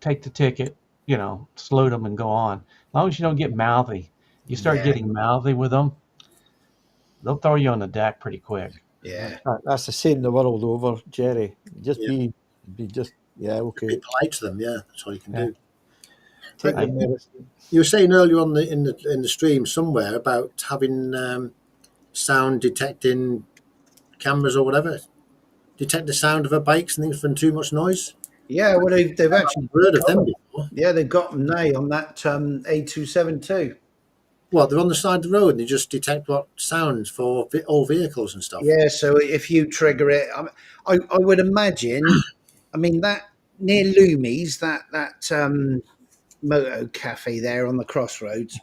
take the ticket, salute them and go on. As long as you don't get mouthy. You start getting mouthy with them, they'll throw you on the deck pretty quick. Yeah. That's the same the world over, Jerry. Just be okay. Be polite to them, that's all you can do. Take the medicine. You were saying earlier on in the stream somewhere about having sound detecting cameras or whatever detect the sound of a bikes and things from too much noise. Yeah, well they've actually heard of them before. Yeah, they've got them now on that A272. Well, they're on the side of the road and they just detect what sounds for all vehicles and stuff. Yeah, so if you trigger it, I would imagine. I mean that near Loomies, that moto cafe there on the crossroads,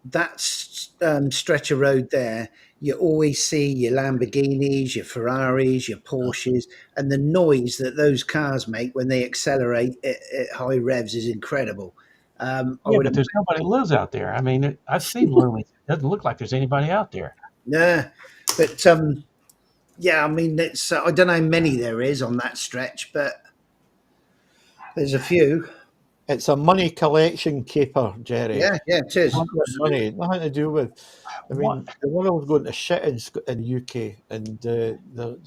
that stretch of road there, you always see your Lamborghinis, your Ferraris, your Porsches, and the noise that those cars make when they accelerate at high revs is incredible. Yeah, but there's nobody that lives out there. I mean, I've seen Loomis. It doesn't look like there's anybody out there. Yeah, but yeah, I mean, it's I don't know how many there is on that stretch, but there's a few. It's a money collection caper, Jerry. Yeah, it is. Money, nothing to do with. I mean, What? the world's going to shit in the UK, and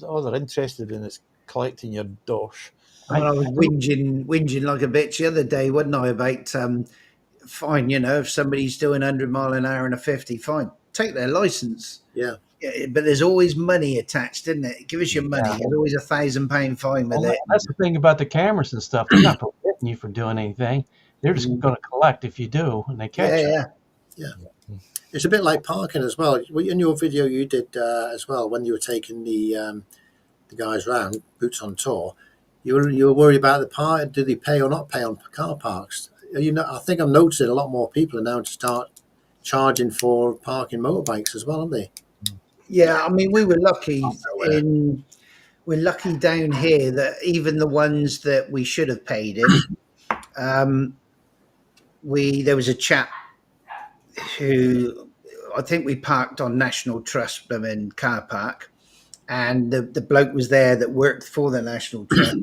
all they're interested in is collecting your dosh. I was whinging like a bitch the other day, wasn't I? About fine, if somebody's doing 100 mile an hour and a 50, fine, take their license. Yeah. But there's always money attached, isn't it? Give us your money. There's always £1,000 fine with it. That's the thing about the cameras and stuff. They're not preventing you from doing anything. They're just going to collect if you do, and they catch you. Yeah. It's a bit like parking as well. In your video you did as well, when you were taking the guys round, Boots on Tour, you were worried about the park. Do they pay or not pay on car parks? I think I'm noticing a lot more people are now to start charging for parking motorbikes as well, aren't they? Yeah, I mean, we were lucky we're lucky down here that even the ones that we should have paid in, there was a chap who I think we parked on National Trust car park, and the bloke was there that worked for the National Trust.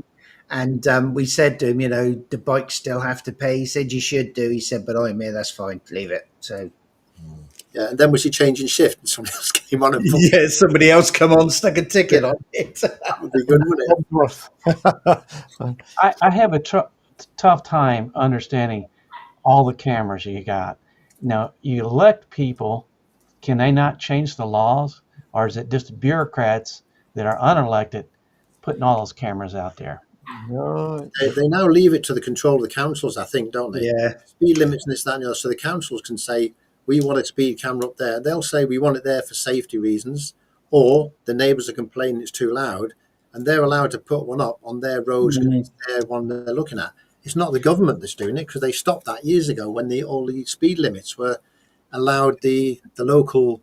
And we said to him, the bikes still have to pay. He said, you should do. He said, but I'm here, that's fine, leave it. So yeah, and then was he changing shift and somebody else came on and yeah, somebody else come on, stuck a ticket on it. That would be good, wouldn't it? I have a tough time understanding all the cameras you got. Now, you elect people, can they not change the laws? Or is it just bureaucrats that are unelected putting all those cameras out there? No, they now leave it to the control of the councils, I think, don't they? Yeah. Speed limits and this, that, and the other. So the councils can say, we want a speed camera up there. They'll say we want it there for safety reasons, or the neighbours are complaining it's too loud, and they're allowed to put one up on their roads because it's their one they're looking at. It's not the government that's doing it, because they stopped that years ago when all the speed limits were allowed the local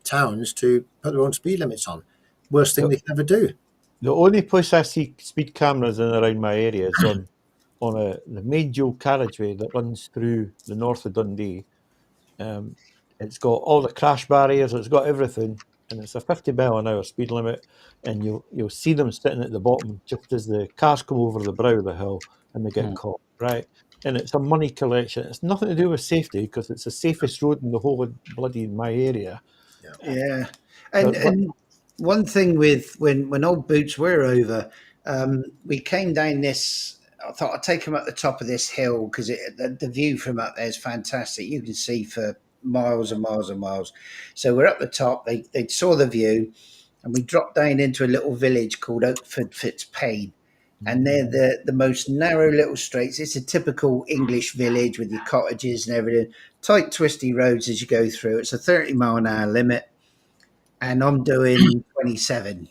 towns to put their own speed limits on. Worst thing they can ever do. The only place I see speed cameras in around my area is on the main dual carriageway that runs through the north of Dundee. It's got all the crash barriers, it's got everything, and it's a 50 mile an hour speed limit, and you'll see them sitting at the bottom just as the cars come over the brow of the hill and they get caught, right? And it's a money collection. It's nothing to do with safety, because it's the safest road in the whole of bloody my area. Yeah. And one thing with when old Boots were over, we came down this. I thought I'd take him up the top of this hill because the view from up there is fantastic. You can see for miles and miles and miles. So we're up the top. They saw the view, and we dropped down into a little village called Oakford Fitzpaine. And they're the most narrow little streets. It's a typical English village with your cottages and everything. Tight, twisty roads as you go through. It's a 30 mile an hour limit. And I'm doing 27.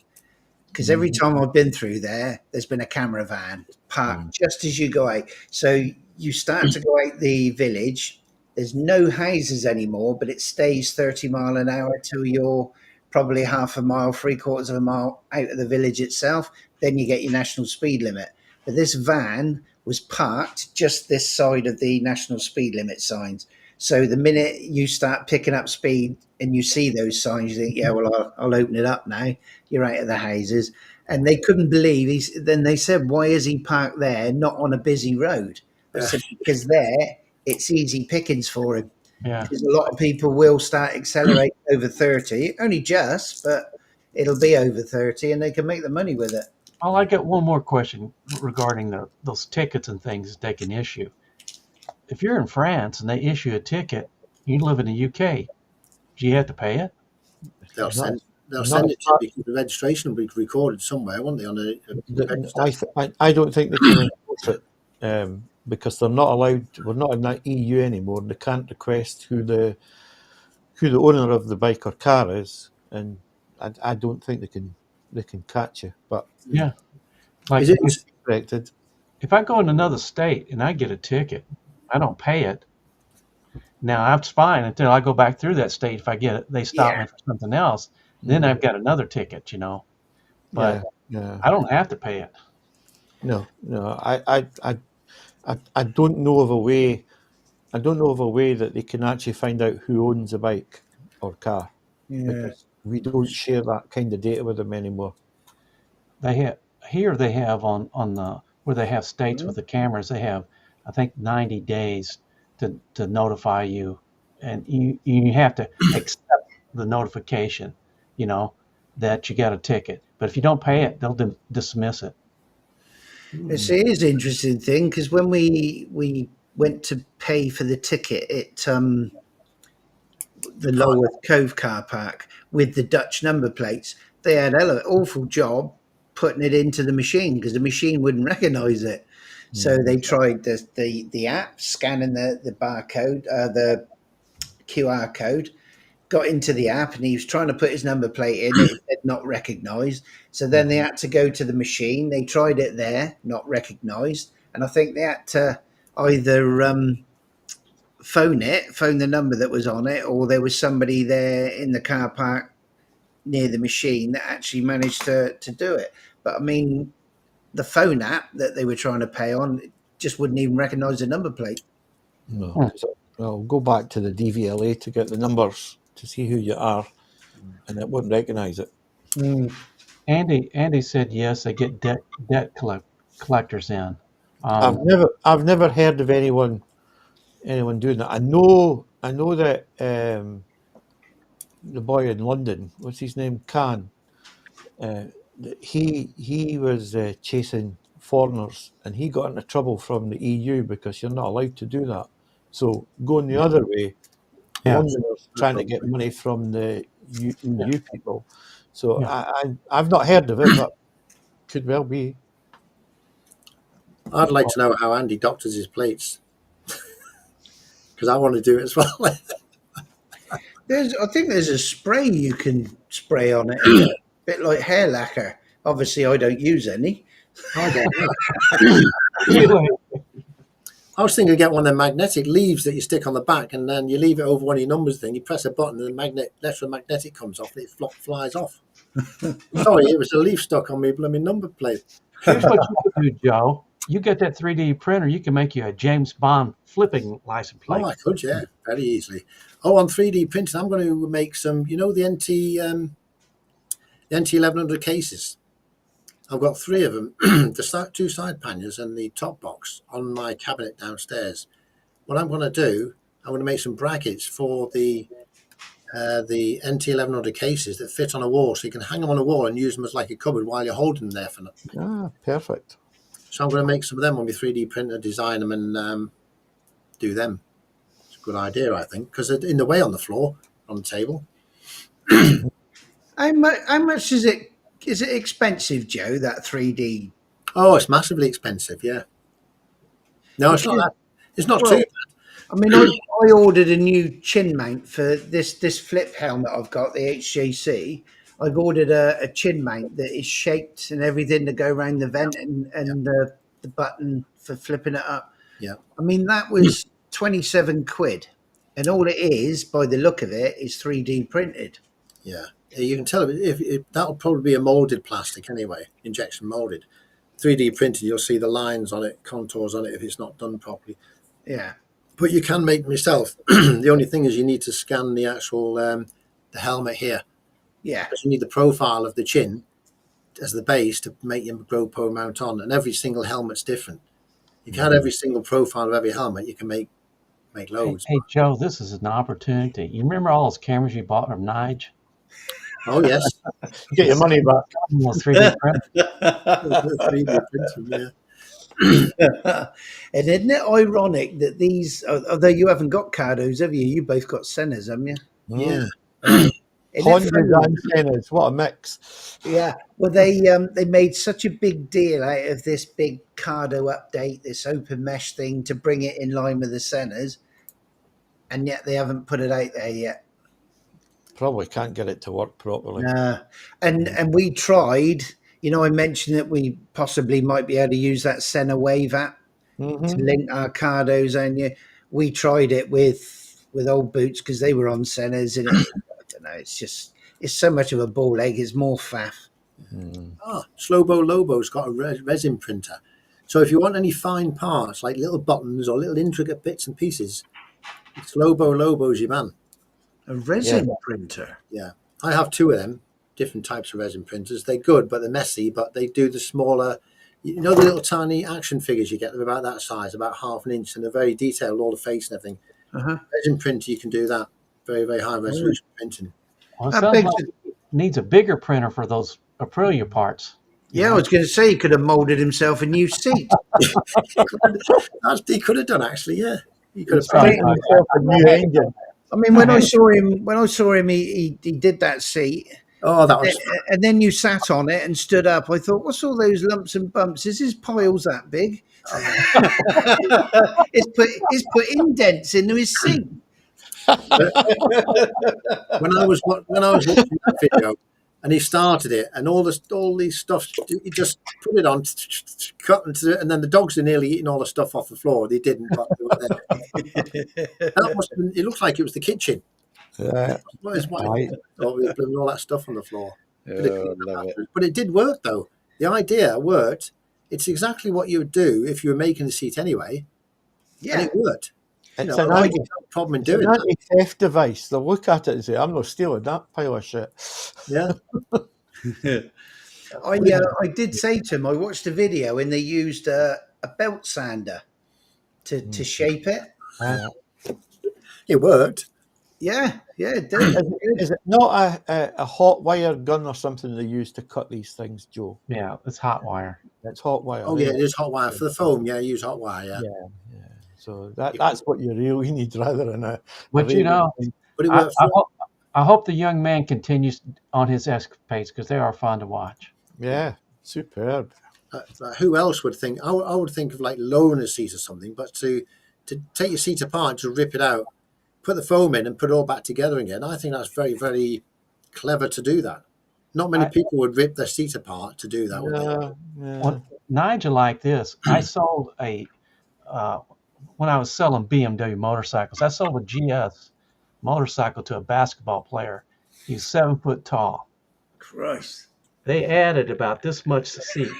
Because every time I've been through there, there's been a camera van parked just as you go out. So you start to go out the village. There's no houses anymore, but it stays 30 mile an hour till you're probably half a mile, 3/4 of a mile out of the village itself. Then you get your national speed limit. But this van was parked just this side of the national speed limit signs. So the minute you start picking up speed and you see those signs, you think, yeah, well, I'll open it up now. You're out of the houses. And they couldn't believe. Then they said, why is he parked there, not on a busy road? I said, because there, it's easy pickings for him. Yeah. Because a lot of people will start accelerating over 30, only just, but it'll be over 30 and they can make the money with it. Oh, I got one more question regarding those tickets and things that they can issue. If you're in France and they issue a ticket, you live in the UK, do you have to pay it? They'll send it to you because the registration will be recorded somewhere, won't they? I don't think they can enforce it because they're not allowed. We're not in that EU anymore. They can't request who the owner of the bike or car is, and I don't think they can catch you. But yeah, like if I go in another state and I get a ticket, I don't pay it. Now that's fine until I go back through that state. If I get it, they stop me for something else. Then I've got another ticket, But I don't have to pay it. No. I don't know of a way. I don't know of a way that they can actually find out who owns a bike or car, because we don't share that kind of data with them anymore. They have on the where they have states with the cameras. They have, I think, 90 days to notify you, and you have to accept the notification, that you got a ticket. But if you don't pay it, they'll dismiss it. It is an interesting thing, because when we went to pay for the ticket at the Lulworth Cove car park with the Dutch number plates, they had an awful job putting it into the machine because the machine wouldn't recognise it. So they tried the app, scanning the barcode, the QR code, got into the app, and he was trying to put his number plate in. It said not recognised. So then they had to go to the machine. They tried it there, not recognised. And I think they had to either phone the number that was on it, or there was somebody there in the car park near the machine that actually managed to do it. But I mean, the phone app that they were trying to pay on just wouldn't even recognise the number plate. No, I'll go back to the DVLA to get the numbers to see who you are, and it wouldn't recognise it. Andy said yes, they get debt collectors in. I've never heard of anyone doing that. I know that the boy in London, what's his name, Khan, he was chasing foreigners, and he got into trouble from the EU because you're not allowed to do that. So going the other way, Londoners trying to get money from the EU people. So I've not heard of it, but could well be. I'd like to know how Andy doctors his plates, because I want to do it as well. I think there's a spray you can spray on it, a bit like hair lacquer. Obviously, I don't use any. I was thinking of getting one of the magnetic leaves that you stick on the back, and then you leave it over one of your numbers thing. You press a button, and the electromagnetic comes off, and it flies off. Sorry, it was a leaf stuck on me blooming number plate. Here's what you can do, Joe. You get that 3D printer, you can make you a James Bond flipping license plate. Oh, I could, yeah, very easily. Oh, on 3D printing, I'm going to make some, the NT 1100 cases. I've got 3 of them, the 2 side panniers and the top box on my cabinet downstairs. What I'm going to do, I'm going to make some brackets for the NT 1100 cases that fit on a wall, so you can hang them on a wall and use them as like a cupboard while you're holding them there for nothing. Ah, perfect. So I'm going to make some of them on my 3D printer, design them, and do them. It's a good idea, I think, because they're in the way on the floor, on the table. How much is it? Is it expensive, Joe, that 3D? Oh, it's massively expensive, yeah. No, it's not that. It's not too bad. I mean, I ordered a new chin mount for this flip helmet I've got, the HJC. I've ordered a chin mount that is shaped and everything to go around the vent and the button for flipping it up. Yeah. I mean, that was 27 quid. And all it is, by the look of it, is 3D printed. Yeah. You can tell if that'll probably be a molded plastic anyway, injection molded. 3D printed, you'll see the lines on it, contours on it if it's not done properly. Yeah. But you can make them yourself. The only thing is you need to scan the actual the helmet here. Yeah. Because you need the profile of the chin as the base to make your GoPro mount on, and every single helmet's different. If you had every single profile of every helmet, you can make loads. Hey, Joe, this is an opportunity. You remember all those cameras you bought from Nige? Oh, yes. Get your money back. 3D print. 3D printing, yeah. And isn't it ironic that these, although you haven't got Cardos, have you? You both got Sennas, haven't you? Yeah. Hondas and Sennas, what a mix. Yeah. Well, they made such a big deal out of this big Cardo update, this open mesh thing to bring it in line with the Sennas, and yet they haven't put it out there yet. Probably can't get it to work properly. And we tried. I mentioned that we possibly might be able to use that Senna Wave app to link our Cardos, and we tried it with with old boots because they were on centers, and I don't know. It's so much of a ball ache. It's more faff. Slobo Lobo's got a resin printer. So if you want any fine parts, like little buttons or little intricate bits and pieces, Slobo Lobo's your man. A resin printer? Yeah. I have 2 of them, different types of resin printers. They're good, but they're messy, but they do the smaller, you know, the little tiny action figures you get, they're about that size, about half an inch, and they're very detailed, all the face and everything. Resin printer, you can do that. Very, very high resolution printing. Well, it sounds like it needs a bigger printer for those Aprilia parts. Yeah, I was going to say he could have molded himself a new seat. He could have done, actually, yeah. He could have painted himself a new engine. I mean, when I saw him, he did that seat. Oh, that was. And then you sat on it and stood up. I thought, what's all those lumps and bumps? Is his piles that big? It's put indents into his seat. when I was watching that video, and he started it, and all these stuff, he just put it on, cut into it, and then the dogs are nearly eating all the stuff off the floor. They didn't, but they were there. It looked like it was the kitchen. Yeah, All that stuff on the floor. Love it. But it did work, though. The idea worked. It's exactly what you would do if you were making the seat anyway. Yeah, and it worked. it's an problem in doing an anti-theft device. They'll look at it and say, "I'm not stealing that pile of shit." Yeah. I did say to him, I watched a video and they used a belt sander to shape it. It worked. Yeah, it did. Is it not a hot wire gun or something they use to cut these things, Joe? Yeah, it's hot wire. It's hot wire. Oh yeah, it is hot wire for the foam. Yeah, use hot wire. Yeah. So that's what you really need rather than a. But you know, but it works. I hope the young man continues on his escapades because they are fun to watch. Yeah, superb. Who else would think? I would think of like lowering a seat or something, but to take your seat apart, to rip it out, put the foam in, and put it all back together again. I think that's very, very clever to do that. Not many people would rip their seat apart to do that. Well, Nigel, like this, I sold when I was selling BMW motorcycles, I sold a GS motorcycle to a basketball player. He's 7 foot tall. Christ. They added about this much to seat.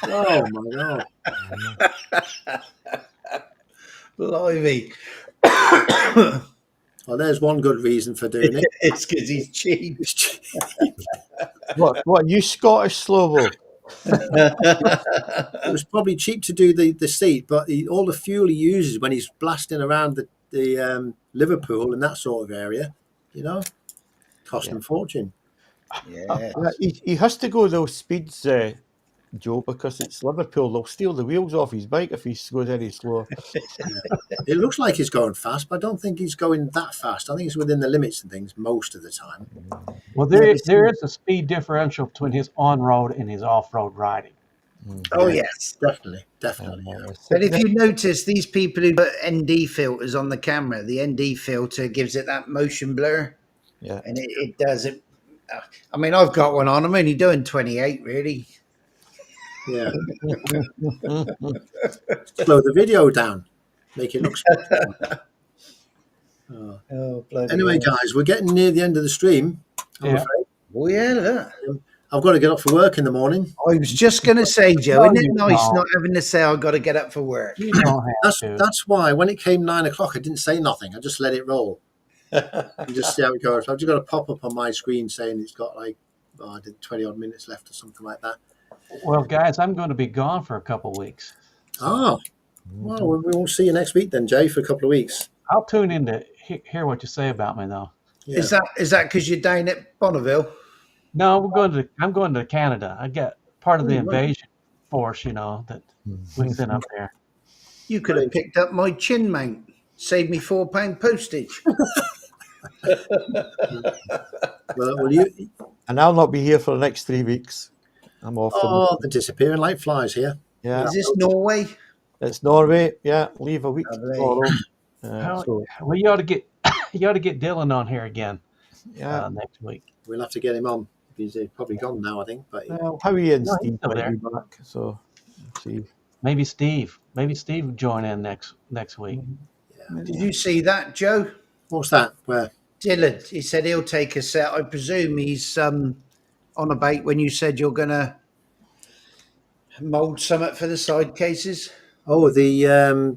Oh my God. Blimey. Well, there's one good reason for doing it. It's because he's cheap. What you Scottish Slobo? It was probably cheap to do the seat, but all the fuel he uses when he's blasting around the Liverpool and that sort of area, cost him a fortune. Yeah, he has to go those speeds, Joe, because it's Liverpool. They'll steal the wheels off his bike if he goes any slower. It looks like he's going fast, but I don't think he's going that fast. I think he's within the limits and things most of the time. Well, there is a speed differential between his on-road and his off-road riding. Oh, yes. Definitely. Yeah. But if you notice, these people who put ND filters on the camera, the ND filter gives it that motion blur. Yeah. And it does it. I mean, I've got one on. I'm only doing 28, really. Yeah. Slow the video down. Make it look smart. Anyway, guys, we're getting near the end of the stream. I'm afraid. Oh, yeah, look. I've got to get up for work in the morning. I was just going to say, Joe, isn't it nice not having to say I've got to get up for work? You don't have to. That's why when it came 9 o'clock, I didn't say nothing. I just let it roll and just see how it goes. I've just got a pop up on my screen saying it's got I did 20 odd minutes left or something like that. Well, guys, I'm going to be gone for a couple of weeks. Oh, well, we won't see you next week then, Jay, for a couple of weeks. I'll tune in to hear what you say about me, though. Yeah. Is that because you're down at Bonneville? No, I'm going to Canada. I got part of the invasion force, that we sent up there. You could have picked up my chin mount. Saved me £4 postage. Well, you... And I'll not be here for the next 3 weeks. I'm off. They're disappearing like flies here. Yeah. Is this Norway? It's Norway. Yeah, leave a week tomorrow. Well, you ought to get Dylan on here again. Yeah, next week. We'll have to get him on. He's probably gone now, I think. But Howie and Steve still there. might be back. So, see. Maybe Steve will join in next week. Yeah. Did you see that, Joe? What's that? Where? Dylan, he said he'll take a set. I presume he's on about when you said you're going to mould something for the side cases. Oh, the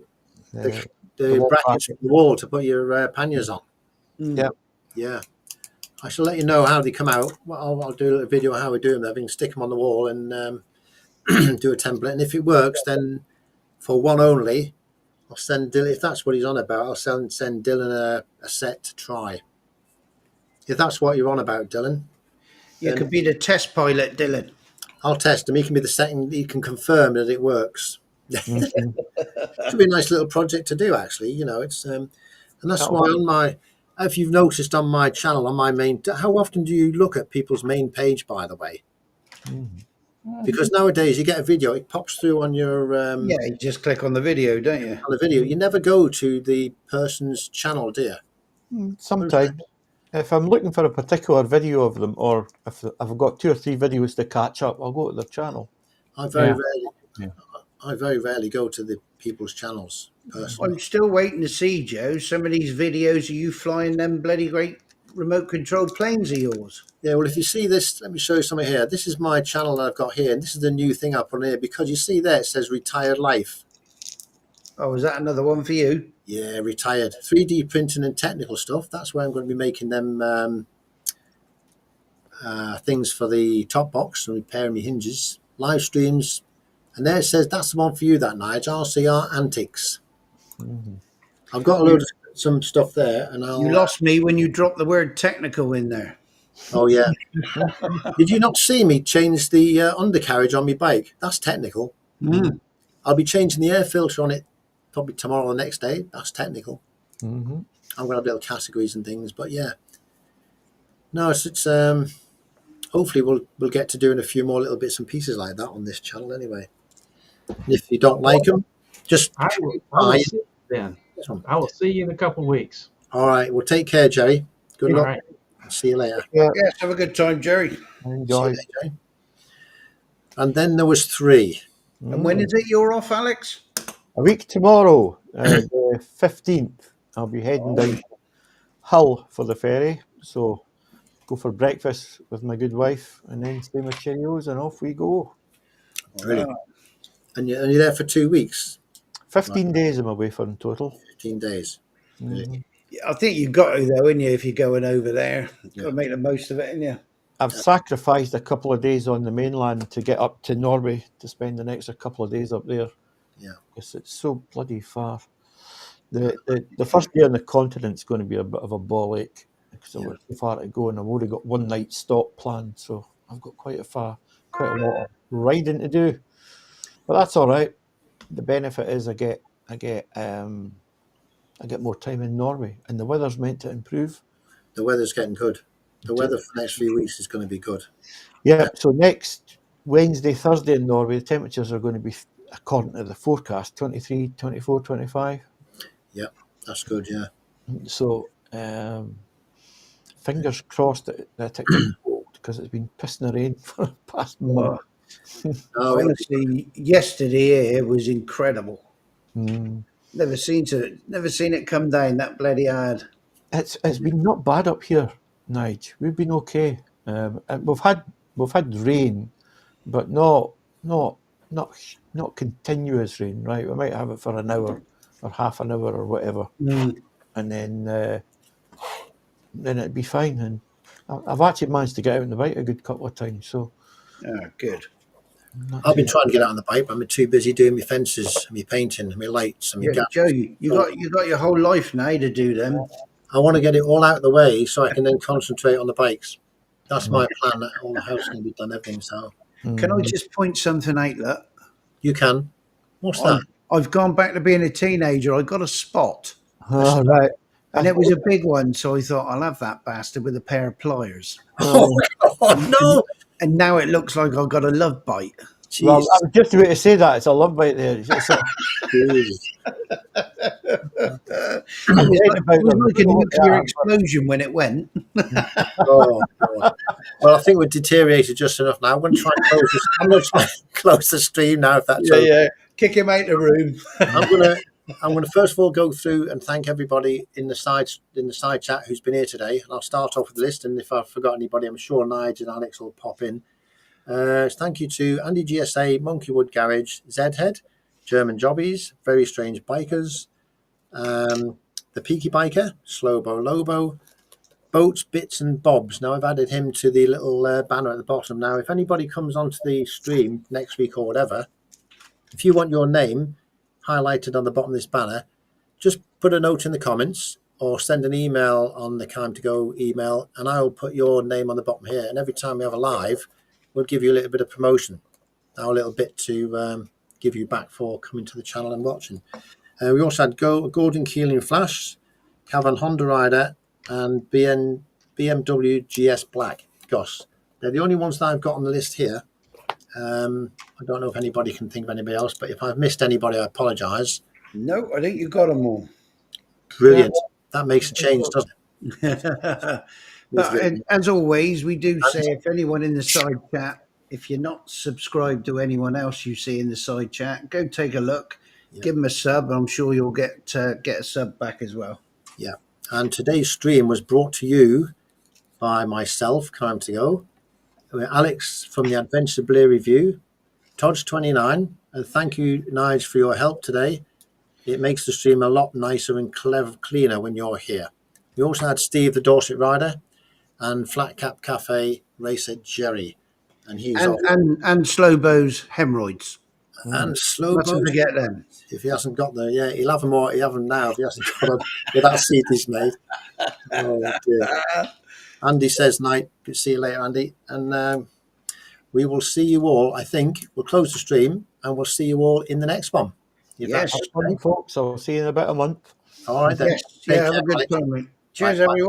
wall brackets bracket. for the wall to put your panniers on. Yeah. Yeah. I shall let you know how they come out. Well, I'll do a video of how we do them. I can stick them on the wall and do a template. And if it works, then for one only, I'll send Dylan. If that's what he's on about, I'll send Dylan a set to try. If that's what you're on about, Dylan. You could be the test pilot, Dylan. I'll test him. He can be the second. He can confirm that it works. Mhm. Should be a nice little project to do, actually. You know, it's and that's why on my. If you've noticed on my channel, on my main, how often do you look at people's main page? By the way, because nowadays you get a video, it pops through on your Yeah, you just click on the video, don't you? on the video. You never go to the person's channel, do you? Sometimes, if I'm looking for a particular video of them, or if I've got 2 or 3 videos to catch up, I'll go to their channel. I very rarely go to the people's channels personally. I'm still waiting to see, Joe, some of these videos of you flying them bloody great remote controlled planes of yours. Yeah, well, if you see this, let me show you something here. This is my channel that I've got here, and this is the new thing up on here, because you see there it says retired life. Oh, is that another one for you? Yeah, retired. 3D printing and technical stuff. That's where I'm going to be making them things for the top box and repairing my hinges. Live streams. And there it says, that's the one for you, that Nige. RCR Antics. I've got a load of some stuff there. And You lost me when you dropped the word technical in there. Oh, yeah. Did you not see me change the undercarriage on my bike? That's technical. I'll be changing the air filter on it probably tomorrow or the next day. That's technical. I'm going to have little categories and things, but yeah. No, it's hopefully we'll get to doing a few more little bits and pieces like that on this channel anyway. And if you don't like them, just I will see you then. I will see you in a couple of weeks. All right. Well, take care, Jerry. Good luck. Right. See you later. Yes, have a good time, Jerry. Enjoy. Later, Jerry. And then there was 3. And when is it you're off, Alex? A week tomorrow, the 15th, I'll be heading down to Hull for the ferry. So go for breakfast with my good wife and then stay my Cheerios and off we go. Brilliant. And you're there for 2 weeks? 15 days I'm away for in total. 15 days. I think you've got to, though, ain't you, if you're going over there. Got to make the most of it, ain't you? I've sacrificed a couple of days on the mainland to get up to Norway to spend the next couple of days up there. Yeah. Because it's so bloody far. The first day on the continent's going to be a bit of a ball ache because I've got too far to go and I've already got one night stop planned. So I've got quite a lot of riding to do. But that's all right. The benefit is I get more time in Norway and the weather's meant to improve. The weather's getting good. The weather for the next few weeks is going to be good. Yeah, so next Wednesday, Thursday in Norway, the temperatures are going to be, according to the forecast, 23, 24, 25. Yeah, that's good, yeah. So fingers crossed that it gets cold because it's been pissing the rain for the past month. Honestly, yesterday here was incredible. Never seen it come down that bloody hard. It's been not bad up here, Nige. We've been okay. And we've had rain, but not continuous rain, right? We might have it for an hour or half an hour or whatever, and then it'd be fine. And I've actually managed to get out on the bike a good couple of times. So, good. I've been trying to get out on the bike, but I'm too busy doing my fences, my painting, my lights, and my gas. Joe, you got your whole life now to do them. I want to get it all out of the way so I can then concentrate on the bikes. That's my plan. That all the house can be done, everything. So, can I just point something out? Look, you can. What's that? I've gone back to being a teenager. I got a spot, right, and it was a big one. So I thought I'll have that bastard with a pair of pliers. Oh God, no! And now it looks like I've got a love bite. Jeez. Well, I was just about to say that. It's a love bite there. It was like a nuclear explosion when it went. Oh, God. Well, I think we've deteriorated just enough now. I'm going to try and close the stream now, if that's okay. Yeah. Kick him out the room. I'm I'm going to first of all go through and thank everybody in the side chat who's been here today. And I'll start off with the list, and if I've forgot anybody, I'm sure Nigel and Alex will pop in. Thank you to Andy GSA, Monkeywood Garage, Zedhead, German Jobbies, Very Strange Bikers, the Peaky Biker, Slowbo Lobo, Boats, Bits and Bobs. Now I've added him to the little banner at the bottom. Now, if anybody comes onto the stream next week or whatever, if you want your name highlighted on the bottom of this banner, just put a note in the comments or send an email on the Kime to Go email, and I will put your name on the bottom here. And every time we have a live, we'll give you a little bit of promotion, our little bit to give you back for coming to the channel and watching. We also had Gordon Keeling Flash, Cavan Honda Rider, and BMW GS Black. Gosh, they're the only ones that I've got on the list here. I don't know if anybody can think of anybody else, but if I've missed anybody, I apologise. No, I think you got them all. Brilliant. That makes a change, doesn't it? But as always, we do say, if anyone in the side chat, if you're not subscribed to anyone else you see in the side chat, go take a look, give them a sub, and I'm sure you'll get a sub back as well. Yeah. And today's stream was brought to you by myself, Kime to Go, Alex from the Adventure Blair Review, Todge29, and thank you, Nige, for your help today. It makes the stream a lot nicer and cleaner when you're here. We also had Steve, the Dorset Rider, and Flat Cap Cafe Racer Jerry, and Slowbo's hemorrhoids. And Slowbo, mustn't forget them. If he hasn't got them, he'll have them all. He'll have them now if he hasn't got them. With that seat he's made. Oh dear. Andy says night. See you later, Andy. And we will see you all. I think we'll close the stream and we'll see you all in the next one. Yes, folks. I'll see you in about a month. All right then. Yes. Yeah, have a good time. Cheers, everyone.